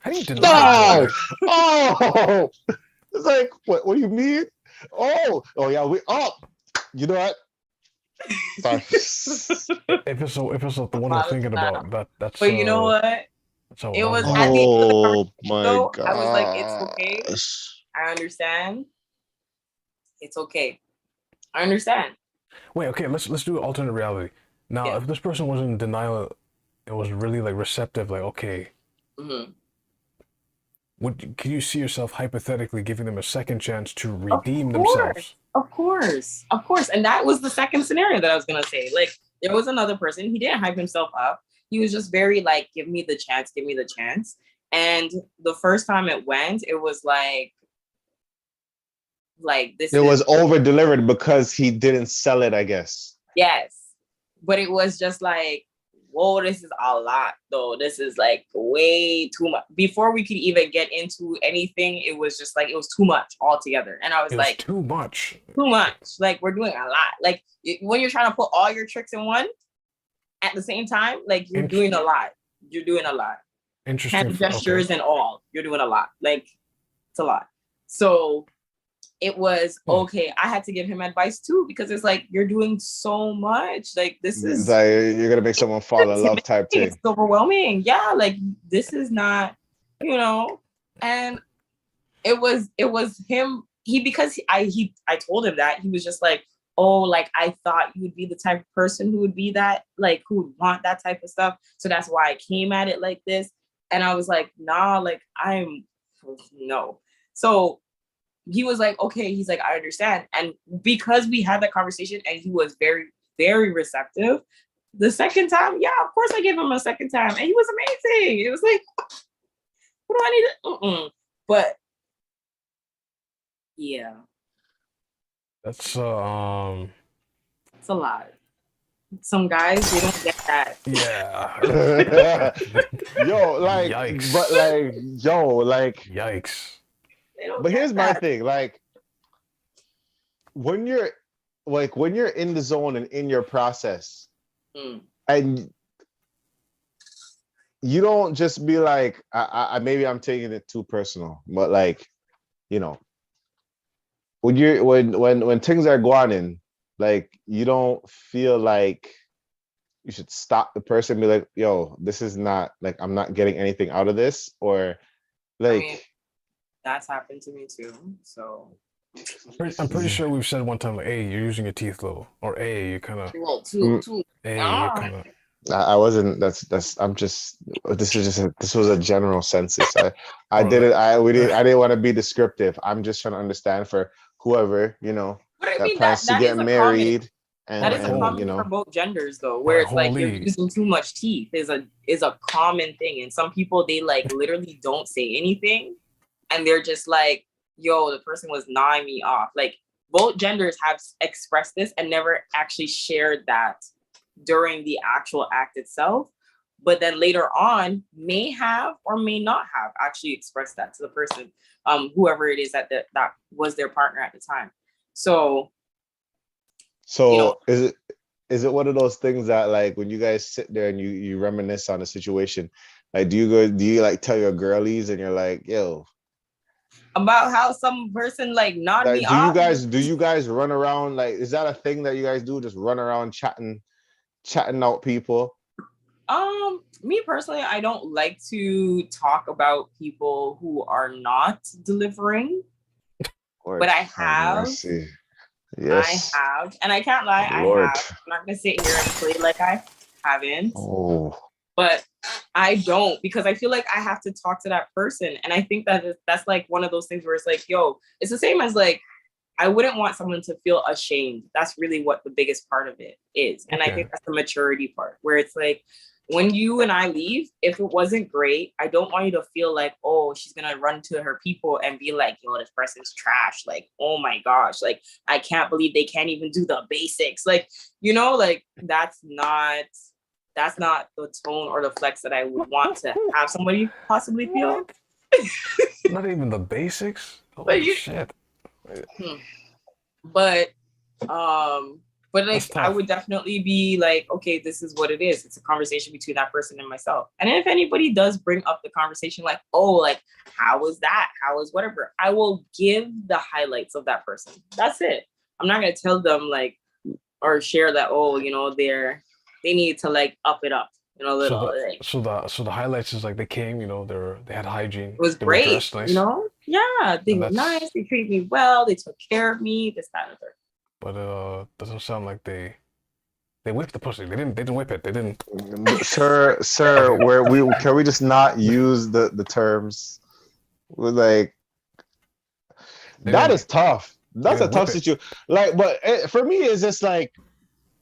How do you deny? Oh, it's like, what do you mean? Oh yeah, you know what? Sorry. If it's the one I'm thinking about, that's. But you know what? It was at the end of the God. I was like, it's okay. I understand. It's okay. I understand. Wait, okay, let's do an alternate reality. Now, if this person was in denial, it was really like receptive, like, okay. Can you see yourself hypothetically giving them a second chance to redeem themselves? Of course. And that was the second scenario that I was gonna say. Like, there was another person, he didn't hype himself up. He was just very like, give me the chance. And the first time it went, it was like this. It was over delivered because he didn't sell it, I guess. Yes. But it was just like, whoa, this is a lot though. This is like way too much. Before we could even get into anything, it was just like, it was too much altogether. And I was like, too much. Like, we're doing a lot. Like, when you're trying to put all your tricks in one at the same time, like, you're doing a lot. Interesting. Hand gestures and all. You're doing a lot. Like, it's a lot. So it was okay. I had to give him advice too, because it's like, you're doing so much. Like, this is like, you're gonna make someone fall in love type thing. It's overwhelming. Yeah, like, this is not, and it was him. I told him that. He was just like, oh, like, I thought you would be the type of person who would be that, like, who would want that type of stuff. So that's why I came at it like this. And I was like, nah, like, no. So he was like, okay, he's like, I understand. And because we had that conversation and he was very, very receptive, the second time, yeah, of course I gave him a second time. And he was amazing. It was like, what do I need to, But Yeah, That's it's a lot. Some guys they don't get that. yeah. Yo, like, Yikes. but like, yo, like, Yikes. They don't but get here's my that. thing, like, when you're when you're in the zone and in your process, Mm. and you don't just be like, maybe I'm taking it too personal, but like, you know, when you're when things are going in, like, you don't feel like you should stop the person and be like, yo, this is not like, I'm not getting anything out of this, or I mean, like, that's happened to me too. So I'm pretty sure we've said one time like, "Hey, you're using your teeth low," or "Hey, you kind of, well, Mm. too. hey, you kind of." I wasn't. That's. I'm just. This is just. This was a general census. I Bro, didn't. I didn't want to be descriptive. I'm just trying to understand for whoever, But I that mean plans to that get is a common. married, That like is a whole, common for both genders though, or where like it's like you're holy. using too much teeth is a common thing. And some people they like literally don't say anything and they're just like, yo, the person was gnawing me off. Like both genders have expressed this and never actually shared that during the actual act itself. But then later on may have or may not have actually expressed that to the person, whoever it is that was their partner at the time. So So is it one of those things that, like, when you guys sit there and you reminisce on a situation, like, do you like tell your girlies and you're like, yo, about how some person like nodded me like, off. do you guys run around, like, is that a thing that you guys do, just run around chatting out people? Me personally, I don't like to talk about people who are not delivering, Or but I mercy. Yes. have, and I can't lie, I Lord. have. I'm not gonna sit here and play like I haven't, Oh. but I don't because I feel like I have to talk to that person, and I think that's like one of those things where it's like, yo, it's the same as like I wouldn't want someone to feel ashamed. That's really what the biggest part of it is. And I Okay. think that's the maturity part where it's like, when you and I leave, if it wasn't great, I don't want you to feel like, oh, she's going to run to her people and be like, yo, this person's trash. Like, oh my gosh, like, I can't believe they can't even do the basics. Like, like that's not the tone or the flex that I would want to have somebody possibly feel. Not even the basics. But Holy shit. But like I tough. would definitely be like, okay, this is what it is. It's a conversation between that person and myself. And if anybody does bring up the conversation, like, oh, like, how was that? How was whatever? I will give the highlights of that person. That's it. I'm not gonna tell them like or share that, oh, they need to like up it up, a little. So the highlights is like they came, they had hygiene. It was they were great, dressed nice. Yeah, they were nice. They treated me well. They took care of me. This, that, and the third. But doesn't sound like they whipped the pussy. They didn't whip it. They didn't. Sir, can we just not use the terms? We're like, that is tough. That's a tough situation. Like, but for me, it's just like.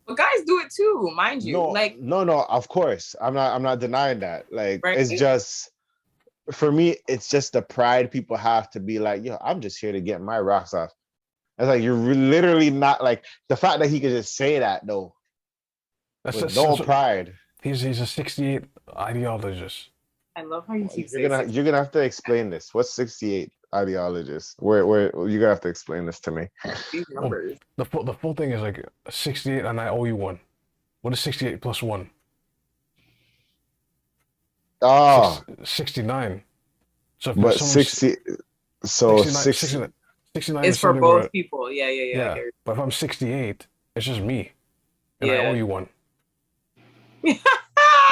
But guys do it too, mind you. No, of course. I'm not denying that. Like, right? It's just, for me, it's just the pride people have to be like, yo, I'm just here to get my rocks off. It's like, you're literally not, like, the fact that he could just say that though. With no pride. He's a 68 ideologist. I love how you keep saying you're gonna have to explain this. What's 68 ideologist? Where you're gonna have to explain this to me. These numbers. Well, the full thing is like 68 and I owe you one. What is 68 plus 1? 69. So but 60, so 69 is for both people. Yeah. But if I'm 68, it's just me. And I owe you one.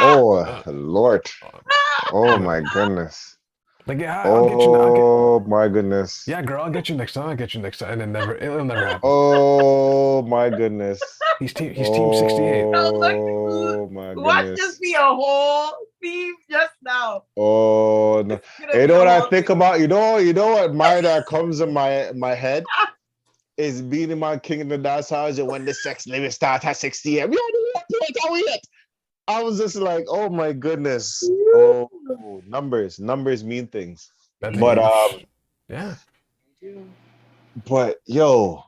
Oh Lord. Oh my goodness. Like, yeah, my goodness. Yeah, girl, I'll get you next time. And then it'll never happen. Oh my goodness. He's team 68. Oh my goodness. Watch this be a whole theme just now. Oh no. You know what I think about? You know what that comes in my head is being in my King of the Dance House, and when the sex limit starts at 68. I was just like, oh my goodness. Oh, numbers mean things. But yeah. But yo,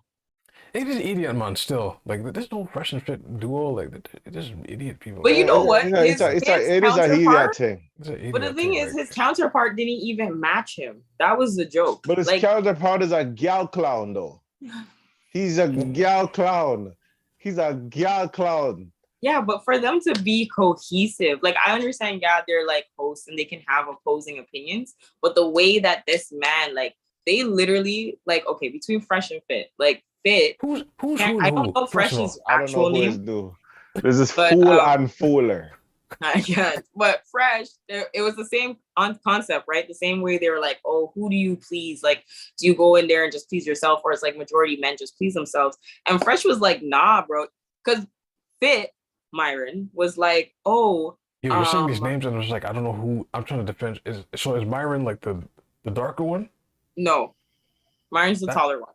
It is idiot, man. Still, like there's no fresh and fit duo. Like it's just idiot people. But you know what? it is a idiot thing. It's an But the idiot thing thing, is, like, his counterpart didn't even match him. That was the joke. But his Like, counterpart is a gal clown, though. He's a gal clown. He's a gal clown. yeah, but for them to be cohesive, like I understand, yeah, they're like hosts and they can have opposing opinions, but the way that this man, like, they literally, like, okay, between Fresh and Fit, like Fit, who's who? I don't know Fresh's actual name. This is But, fool and fooler. Yeah, but Fresh, it was the same concept, right? The same way they were like, oh, who do you please? Like, do you go in there and just please yourself, or it's like majority men just please themselves? And Fresh was like, nah, bro, because Fit Myron was like, oh, You're saying these names, and it's like I don't know who I'm trying to defend. Is Myron like the darker one? no, Myron's the taller one.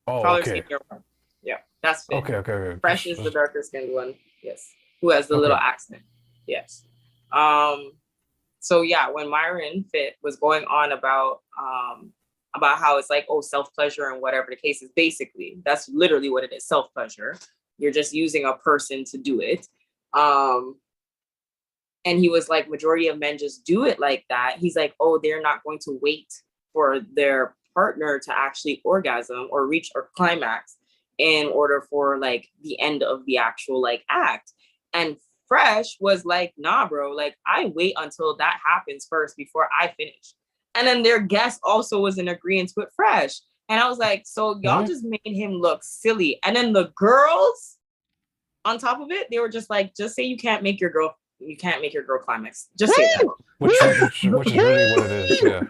Oh, Taller, okay. skinnier one. Yeah, that's Fit. Okay. Fresh is the darker skinned one. Yes, who has the little accent. Yes. So yeah, when Myron Fit was going on about how it's like, oh, self-pleasure and whatever the case is, basically that's literally what it is, self-pleasure. You're just using a person to do it. And he was like, majority of men just do it like that. He's like, oh, they're not going to wait for their partner to actually orgasm or reach or climax in order for like the end of the actual like act. And Fresh was like, nah, bro, like I wait until that happens first before I finish. And then their guest also was in agreement with Fresh. And I was like, so y'all just made him look silly. And then the girls on top of it, they were just like, just say you can't make your girl climax. Just say that. Which is really what it is, yeah.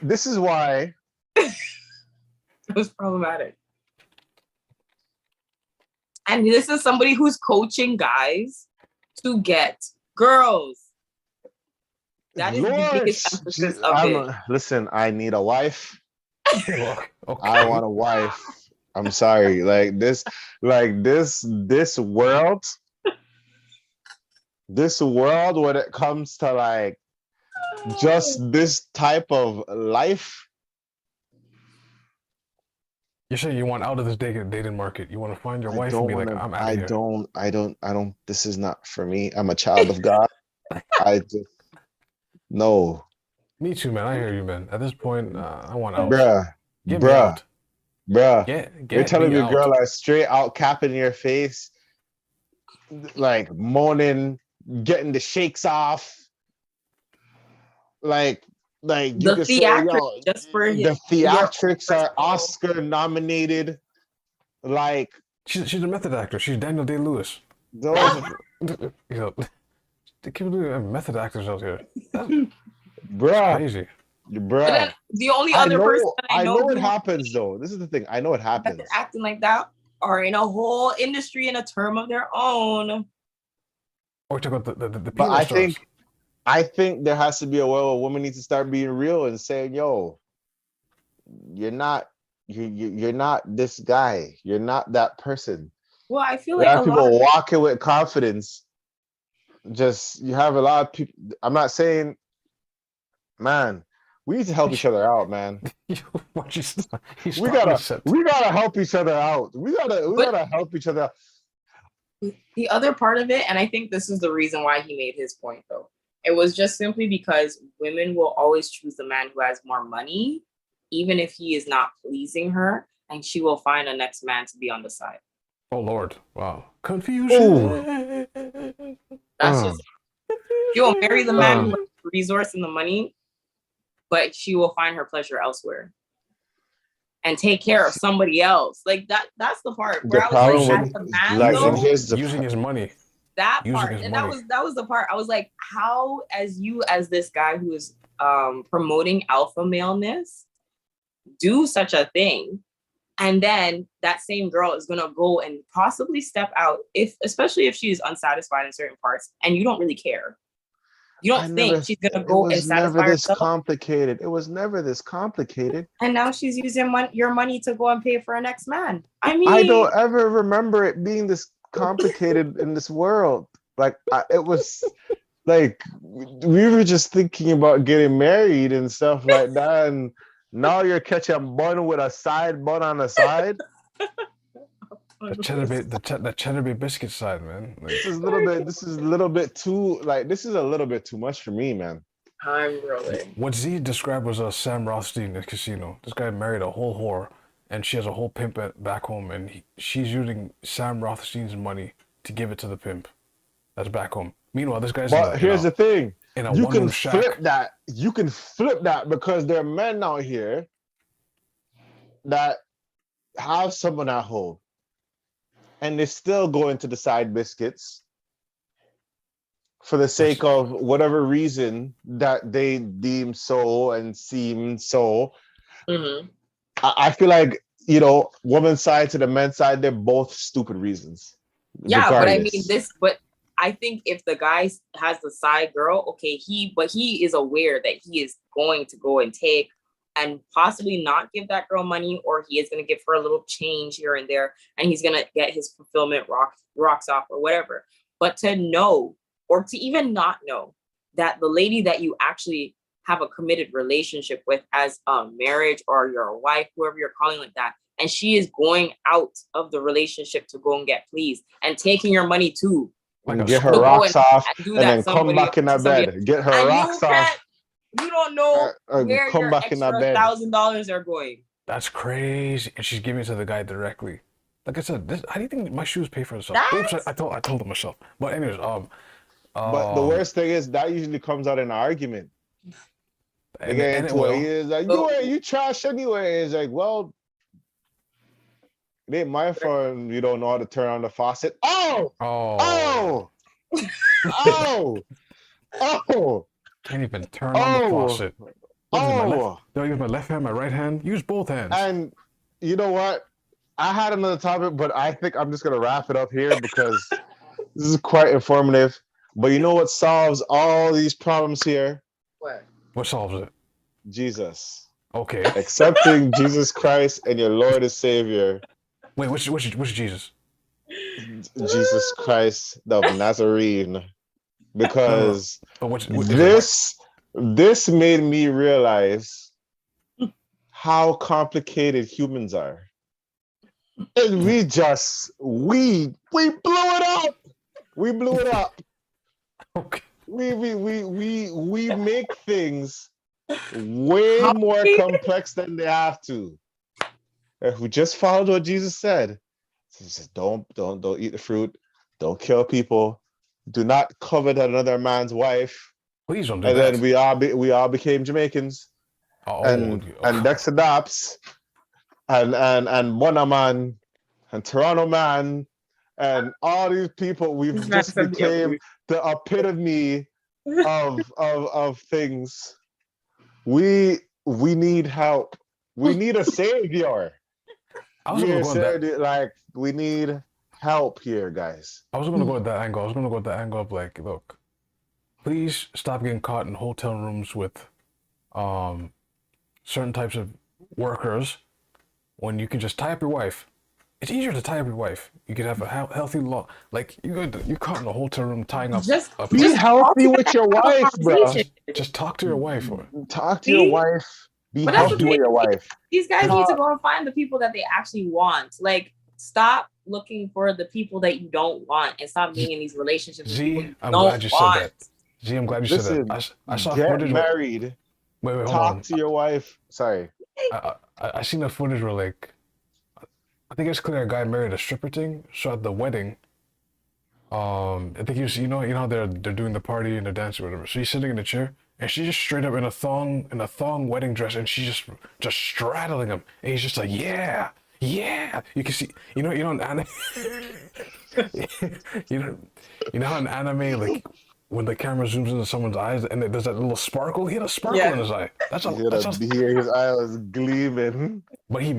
This is why it was problematic. And this is somebody who's coaching guys to get girls. That is the biggest emphasis of it. Listen, I need a wife. Okay. I want a wife. I'm sorry. This world when it comes to like just this type of life. You say you want out of this dating market. You want to find your wife and be like, I'm out of here. I don't. This is not for me. I'm a child of God. No. Me too, man. I hear you, man. At this point, I want out. Bruh. You're telling your girl like straight out capping your face, like moaning, getting the shakes off. Like you can say, yo, just for the theatrics are Oscar nominated. Like she's a method actor. She's Daniel Day-Lewis. Those, you know, the people have method actors out here. Bruh. Crazy. Bruh. The only other person I know it happens though. This is the thing. I know it happens. Acting like that are in a whole industry in a term of their own. Or talk about the but I think there has to be a way where women need to start being real and saying, yo, you're not this guy. You're not that person. Well, I feel like a people walking with confidence. Just you have a lot of people. I'm not saying, man, we need to help each other out, man. we gotta help each other out. We gotta help each other out. The other part of it, and I think this is the reason why he made his point, though. It was just simply because women will always choose the man who has more money, even if he is not pleasing her, and she will find a next man to be on the side. Oh Lord! Wow, confusion. That's just she will marry the man who has the resource and the money, but she will find her pleasure elsewhere and take care of somebody else. Like that's the part where I was like, as a man, though, using his money. That part, and that was the part. I was like, how, as this guy who is promoting alpha maleness, do such a thing, and then that same girl is gonna go and possibly step out, especially if she's unsatisfied in certain parts, and you don't really care. You don't think she's gonna go and satisfy herself. It was never this complicated. And now she's using your money to go and pay for a next man. I mean, I don't ever remember it being this complicated in this world. Like it was Like we were just thinking about getting married and stuff like that, and now you're catching bun with a side bun on the side. The cheddar bay biscuit side, man. Like, This is a little bit. This is a little bit too. Like this is a little bit too much for me, man. I'm rolling. what Z described was a Sam Rothstein in a casino. This guy married a whole whore, and she has a whole pimp back home, and she's using Sam Rothstein's money to give it to the pimp that's back home. Meanwhile, this guy's But here's the thing: in a you one-room can shack. flip that. You can flip that because there are men out here that have someone at home, and they still go into the side biscuits for the sake of whatever reason that they deem so and seem so. Mm-hmm. I feel like, you know, woman's side to the men's side, they're both stupid reasons. Yeah, but I mean regardless. but I think if the guy has the side girl, okay, he is aware that he is going to go and take and possibly not give that girl money, or he is going to give her a little change here and there, and he's going to get his fulfillment rocks off or whatever. But to know, or to even not know, that the lady that you actually have a committed relationship with as a marriage or your wife, whoever you're calling like that, and she is going out of the relationship to go and get pleased and taking your money too. Like get her to go rocks off and do and that then come back in that somebody bed. else. Get her And rocks off. you don't know where Come your back in that extra bed. $1,000 are going. That's crazy, and she's giving it to the guy directly. Like I said, how do you think my shoes pay for themselves? Oops, I told them myself. But anyways, But the worst thing is that usually comes out in an argument. They get into it. He's like, you trash anyway. It's like, well, it ain't my fault you don't know how to turn on the faucet. Oh! Can't even turn on the faucet. Do I use my left hand, my right hand? Use both hands. And you know what? I had another topic, but I think I'm just gonna wrap it up here because this is quite informative. But you know what solves all these problems here? What solves it? Jesus. Okay. Accepting Jesus Christ and your Lord and Savior. Wait, which Jesus? Jesus Christ of Nazarene. Because this made me realize how complicated humans are. And we blew it up. We blew it up. Okay. We make things way more complex than they have to. If we just followed what Jesus said, he said, don't eat the fruit, don't kill people, do not covet another man's wife. Please don't do and that. Then we all became Jamaicans. And Dexter Dops and Bonaman and Toronto Man and all these people, we've just became the epitome of things. We need help. We need a savior. We need help here, guys. I was gonna go with that angle. I was gonna go with the angle of like, look, please stop getting caught in hotel rooms with certain types of workers when you can just tie up your wife. It's easier to tie up your wife. You could have a healthy law. Like you're caught in a hotel room tying up. Be healthy with your wife, bro. Just talk to your wife. Talk to your wife. Be healthy with your wife. These guys need to go and find the people that they actually want. Like, stop looking for the people that you don't want and stop being in these relationships. Z, I'm glad you said that. Z, I'm glad you said that. I saw footage. Married. Wait, hold talk on. To your wife. Sorry. I seen the footage where like, I think it's clear a guy married a stripper thing. So at the wedding, I think he was, you know how they're doing the party and the dance or whatever. So he's sitting in a chair and she's just straight up in a thong wedding dress, and she's just straddling him, and he's just like, yeah. You can see, you know in anime, you know how in anime, like when the camera zooms into someone's eyes and there's that little sparkle. He had a sparkle in his eye. His eye was gleaming. But he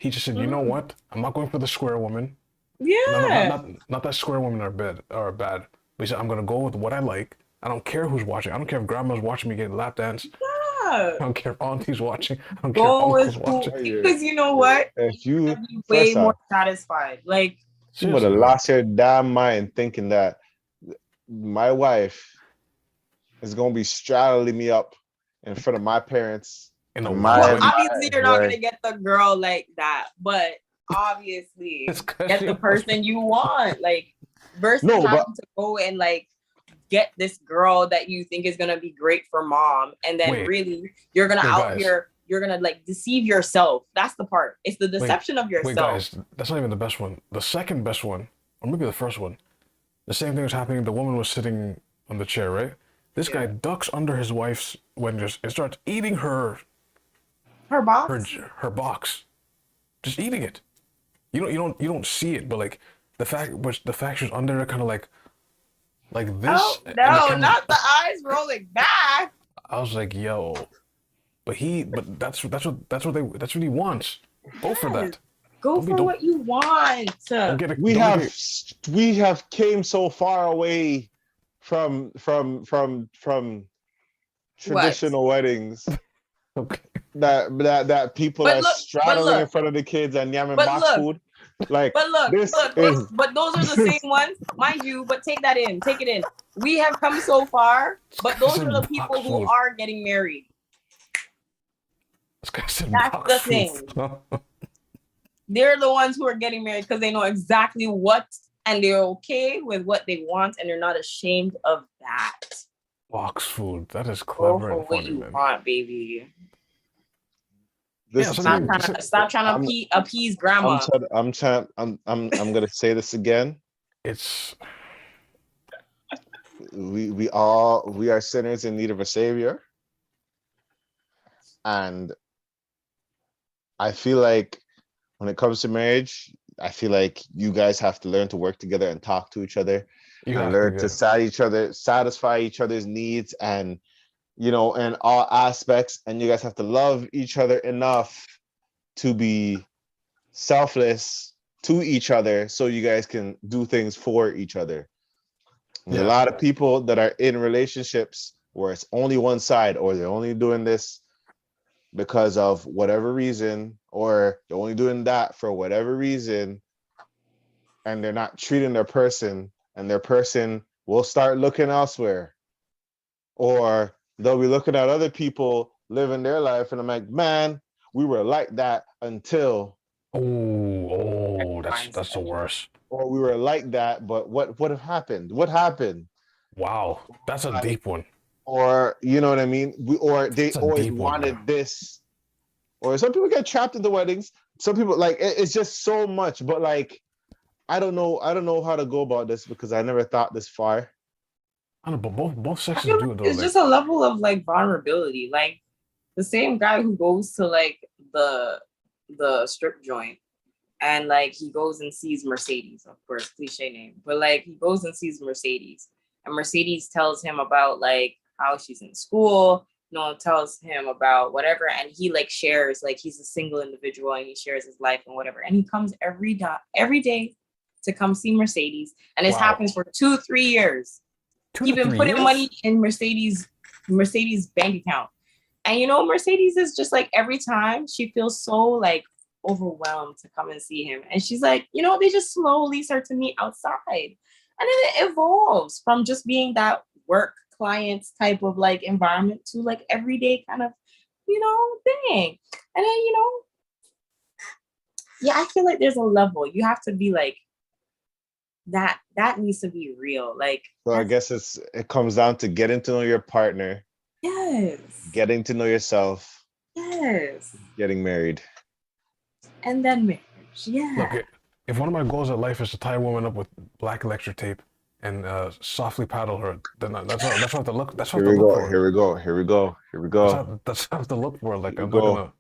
just said, you know what? I'm not going for the square woman. Yeah. Not that square women are bad. But he said, I'm gonna go with what I like. I don't care who's watching. I don't care if grandma's watching me get lap dance. Yeah. I don't care if auntie's watching. I don't care if uncle's watching. Because you know what? If you be way more satisfied. Like you would have lost your damn mind thinking that my wife is gonna be straddling me up in front of my parents. In a And wild Well, way. obviously you're not gonna get the girl like that, but obviously It's 'cause get she the person you want, like versus No, but- having to go and like get this girl that you think is gonna be great for mom, and then Wait. really you're gonna Wait, out guys. here, you're gonna like deceive yourself. That's the part. It's the deception of yourself. Wait, guys, that's not even the best one. The second best one, or maybe the first one, the same thing was happening. The woman was sitting on the chair, right? This guy ducks under his wife's when just it starts eating her Box. her box, just eating it. You don't see it, but like the fact she's under it, kind of like this. Oh and no, the camera- not the eyes rolling back. I was like, yo, but that's what he wants. Go for that. Go Don't be- for don't- what you want. Don't get a, we don't have get we have came so far away from traditional weddings a- okay. that people But are look- but straddling in look. front of the kids and yamming But box look. food. Like, But look, this look, is- but those are the same ones, mind you. But take that in, take it in. We have come so far, but those are the people who are getting married. This guy said That's box the food. They're the ones who are getting married because they know exactly what, and they're okay with what they want, and they're not ashamed of that. Box food. That is Go clever for and what funny, you man. want, baby. this Yeah, is so Stop then- trying to appease grandma. I'm gonna say this again. It's We are sinners in need of a savior, and I feel like when it comes to marriage, I feel like you guys have to learn to work together and talk to each other you and have learn to to satisfy each other's needs, and in all aspects, and you guys have to love each other enough to be selfless to each other so you guys can do things for each other. There's a lot of people that are in relationships where it's only one side, or they're only doing this because of whatever reason, or they're only doing that for whatever reason, and they're not treating their person, and their person will start looking elsewhere, or they'll be looking at other people living their life, and I'm like, man, we were like that until, that's the worst. or we were like that, but what happened? What happened? Wow, that's a deep one. Or you know what I mean? Or they That's a always deep one, wanted man. this. Or some people get trapped into weddings. Some people like it's just so much. But like, I don't know how to go about this because I never thought this far. I don't know, but both I sexes feel do like it though. it's just a level of like vulnerability. Like the same guy who goes to like the strip joint, and like he goes and sees Mercedes, of course, cliche name, but like he goes and sees Mercedes, and Mercedes tells him about like how she's in school. No one tells him about whatever, and he like shares, like he's a single individual and he shares his life and whatever, and he comes every day to come see Mercedes, and this happens for 2-3 years. He's been putting money in Mercedes bank account, and Mercedes is just like every time she feels so like overwhelmed to come and see him, and she's like, they just slowly start to meet outside, and then it evolves from just being that work clients type of like environment to like everyday kind of thing. And then I feel like there's a level you have to be like that needs to be real. Like, so I guess it comes down to getting to know your partner, yes, getting to know yourself, yes, getting married, and then marriage. Yeah. Look, if one of my goals in life is to tie a woman up with black electric tape and softly paddle her, then that's what I have to look. That's what I have to look for. Here we go. That's what I have to look for. Like, I'm Here we not go. gonna.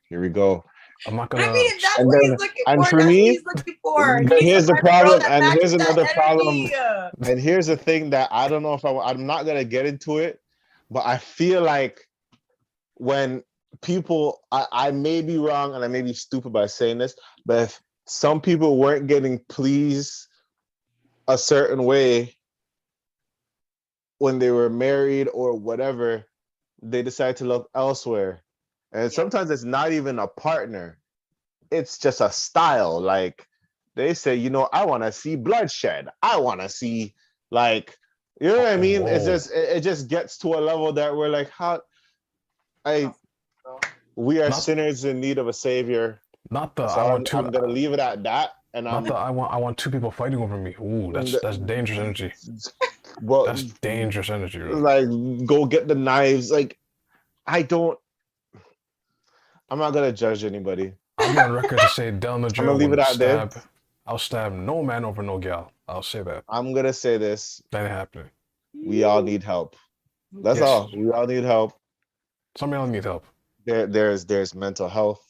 Here we go. I'm not gonna. I mean, if that's And what then- he's looking and for, for that's me, what he's looking for. but He's here's the the kind of girl problem, that and matches here's that another problem. energy. And here's the thing that I don't know if I'm not gonna get into it, but I feel like when people, I may be wrong and I may be stupid by saying this, but if some people weren't getting pleased a certain way when they were married or whatever, they decide to look elsewhere. And sometimes it's not even a partner, it's just a style. Like they say, I want to see bloodshed. I want to see like You know what I mean? It's Whoa. just it just gets to a level that we're like, how I we are Not sinners in need of a savior. not the So I want two I'm gonna leave it at that. And not the I want two people fighting over me. Ooh, that's dangerous energy. well, That's dangerous energy, bro. like go get the knives. Like I don't. I'm not gonna judge anybody. I'll be on record to say Del I'm gonna Madrid leave it will out there. I'll stab no man over no gal. I'll say that. I'm gonna say this: That ain't happening. we all need help. That's Yes. all. We all need help. Some of y'all need help. There's mental health.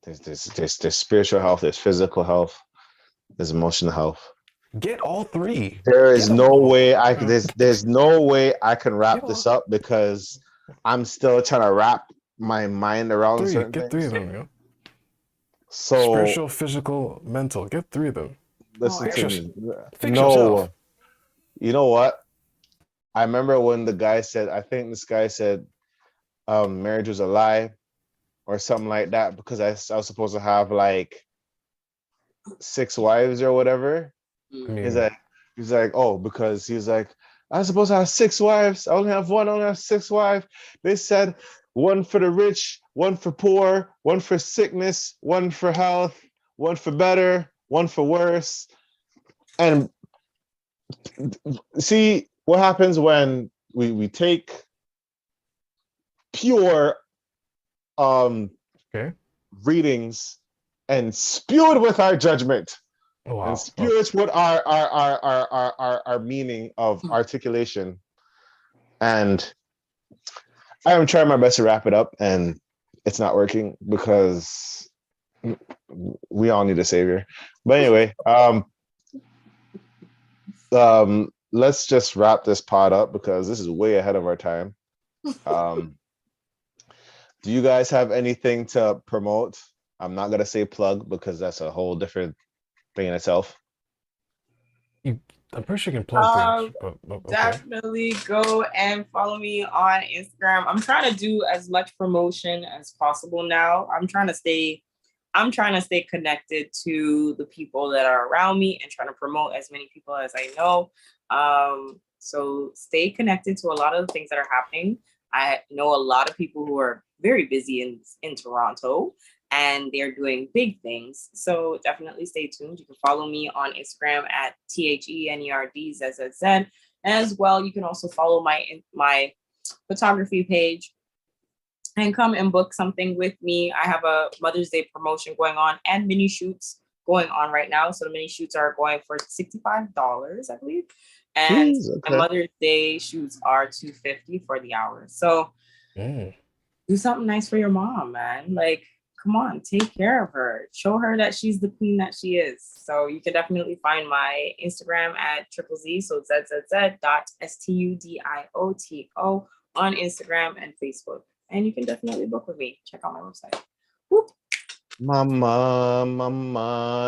There's spiritual health. There's physical health. There's emotional health. Get all three. There is Get no them. way there's no way I can wrap Get this all- up because I'm still trying to wrap my mind around Three. certain Get three things. of them, yo. So Spiritual, physical, mental. Get three of them. listen Oh, to fix me. Fix No, yourself. you know what? I remember when the guy said, I think this guy said, marriage was a lie or something like that because I was supposed to have like 6 wives or whatever. I He's mean, like, oh, because he's like, I was supposed to have 6 wives. I only have one. I only have 6 wives. They said one for the rich, one for poor, one for sickness, one for health, one for better, one for worse. And see what happens when we take pure okay. readings and spew it with our judgment. Oh, wow. And spew it with our meaning of articulation. And I am trying my best to wrap it up, and it's not working because we all need a savior. But anyway, let's just wrap this pod up because this is way ahead of our time. Do you guys have anything to promote? I'm not gonna say plug because that's a whole different thing in itself. I'm pretty sure you can plug things, but okay. Definitely go and follow me on Instagram. I'm trying to do as much promotion as possible now. I'm trying to stay connected to the people that are around me and trying to promote as many people as I know. So stay connected to a lot of the things that are happening. I know a lot of people who are very busy in Toronto and they're doing big things. So definitely stay tuned. You can follow me on Instagram at THENERDZZZ. As well, you can also follow my photography page and come and book something with me. I have a Mother's Day promotion going on and mini shoots going on right now. So the mini shoots are going for $65, I believe. And the Mother's Day shoots are $250 for the hour. So do something nice for your mom, man. Like, come on, take care of her. Show her that she's the queen that she is. So you can definitely find my Instagram at ZZZ, so zzz.studioto on Instagram and Facebook. And you can definitely book with me. Check out my website. Whoop. Mama,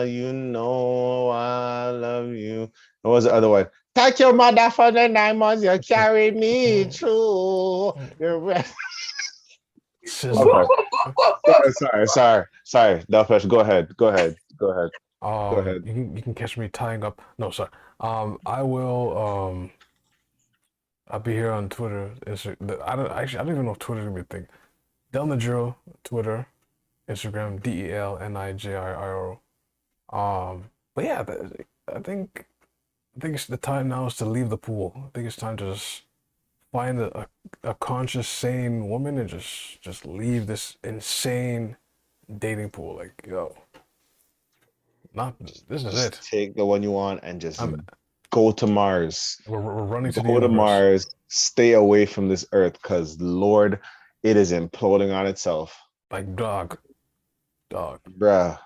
you know I love you. What was the other one? Thank your mother for the 9 months you carried me through. Sorry. Delphish, go ahead. You can catch me tying up. No, sorry. I'll be here on Twitter. I don't even know if Twitter's gonna be a thing. Del Nigro, Twitter, Instagram, DELNIJRO. But yeah, I think it's the time now is to leave the pool. I think it's time to just find a conscious, sane woman and just leave this insane dating pool. Like, yo, this is it. Take the one you want and just go to Mars. We're running to the universe. Go to Mars. Stay away from this Earth, because Lord, it is imploding on itself. Like dog. Bruh.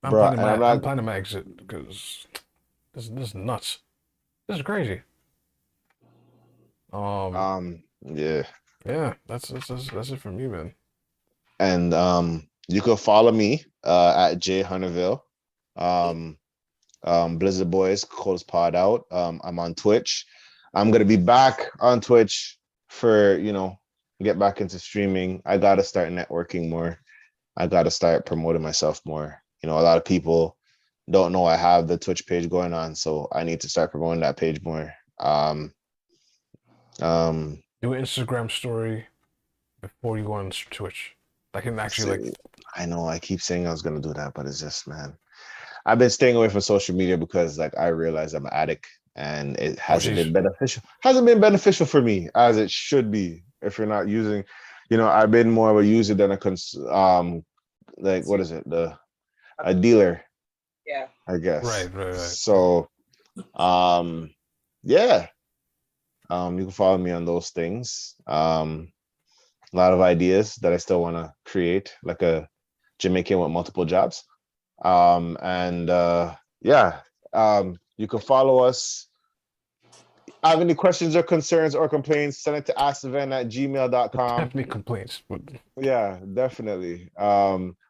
I'm planning my exit because this is nuts. This is crazy. Yeah, that's it for me, man. And you can follow me at J Hunterville. Blizzard Boys close pod out. I'm on Twitch. I'm gonna be back on Twitch for get back into streaming. I gotta start networking more. I gotta start promoting myself more. A lot of people don't know I have the Twitch page going on, so I need to start promoting that page more. Do an Instagram story before you go on Twitch. I can actually like. I know I keep saying I was gonna do that, but it's just, man, I've been staying away from social media because like I realize I'm an addict and it hasn't been beneficial. Hasn't been beneficial for me as it should be. If you're not using, I've been more of a user than like what is it? A dealer. Yeah. I guess. Right. So, yeah. You can follow me on those things. A lot of ideas that I still want to create, like a Jamaican with multiple jobs. Yeah. You can follow us. Have any questions or concerns or complaints, send it to askthevent@gmail.com. Definitely complaints. But... Yeah, definitely.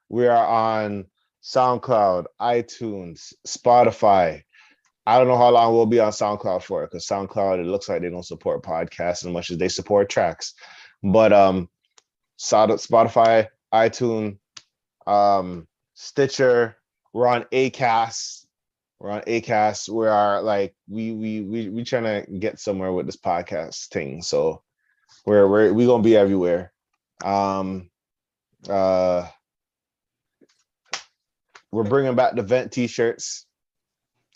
We are on SoundCloud, iTunes, Spotify. I don't know how long we'll be on SoundCloud for, because SoundCloud, it looks like they don't support podcasts as much as they support tracks. But Spotify, iTunes, Stitcher, we're on Acast. We're on Acast. We are like we trying to get somewhere with this podcast thing. So we're gonna be everywhere. We're bringing back the vent t-shirts.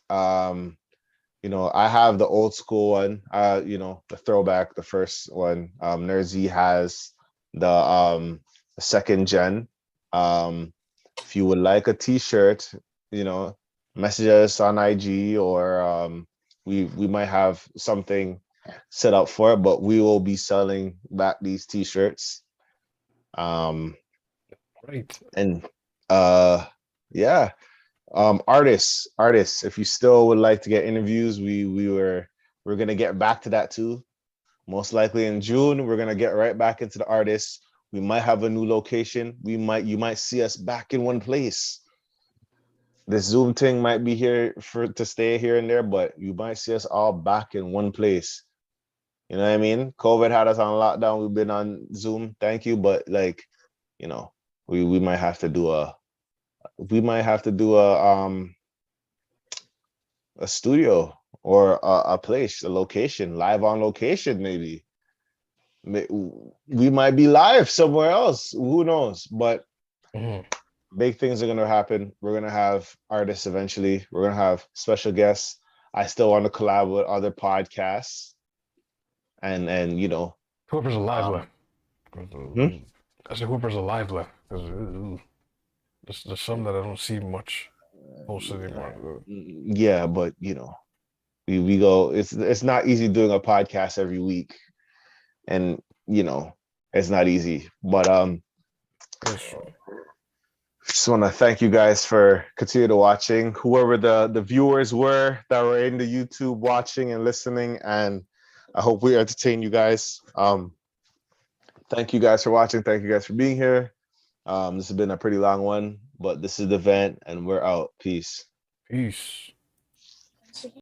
I have the old school one, the throwback, the first one. Nerdsy has the second gen. If you would like a t-shirt, message us on IG, or we might have something set up for it, but we will be selling back these t-shirts. Right. And yeah. Artists, if you still would like to get interviews, we're gonna get back to that too. Most likely in June, we're gonna get right back into the artists. We might have a new location. You might see us back in one place. This Zoom thing might be here to stay here and there, but you might see us all back in one place. You know what I mean? COVID had us on lockdown. We've been on Zoom. Thank you, but like, we might have to do a studio or a place, a location, live on location. Maybe we might be live somewhere else. Who knows? But big things are going to happen. We're going to have artists eventually. We're going to have special guests. I still want to collab with other podcasts. And whoever's alive left. I said whoever's alive left. There's some that I don't see much posted anymore. Yeah, but we go. It's not easy doing a podcast every week, and it's not easy. But just want to thank you guys for continuing to watching. Whoever the viewers were that were in the YouTube watching and listening, and I hope we entertain you guys. Thank you guys for watching. Thank you guys for being here. This has been a pretty long one, but this is the vent, and we're out. Peace.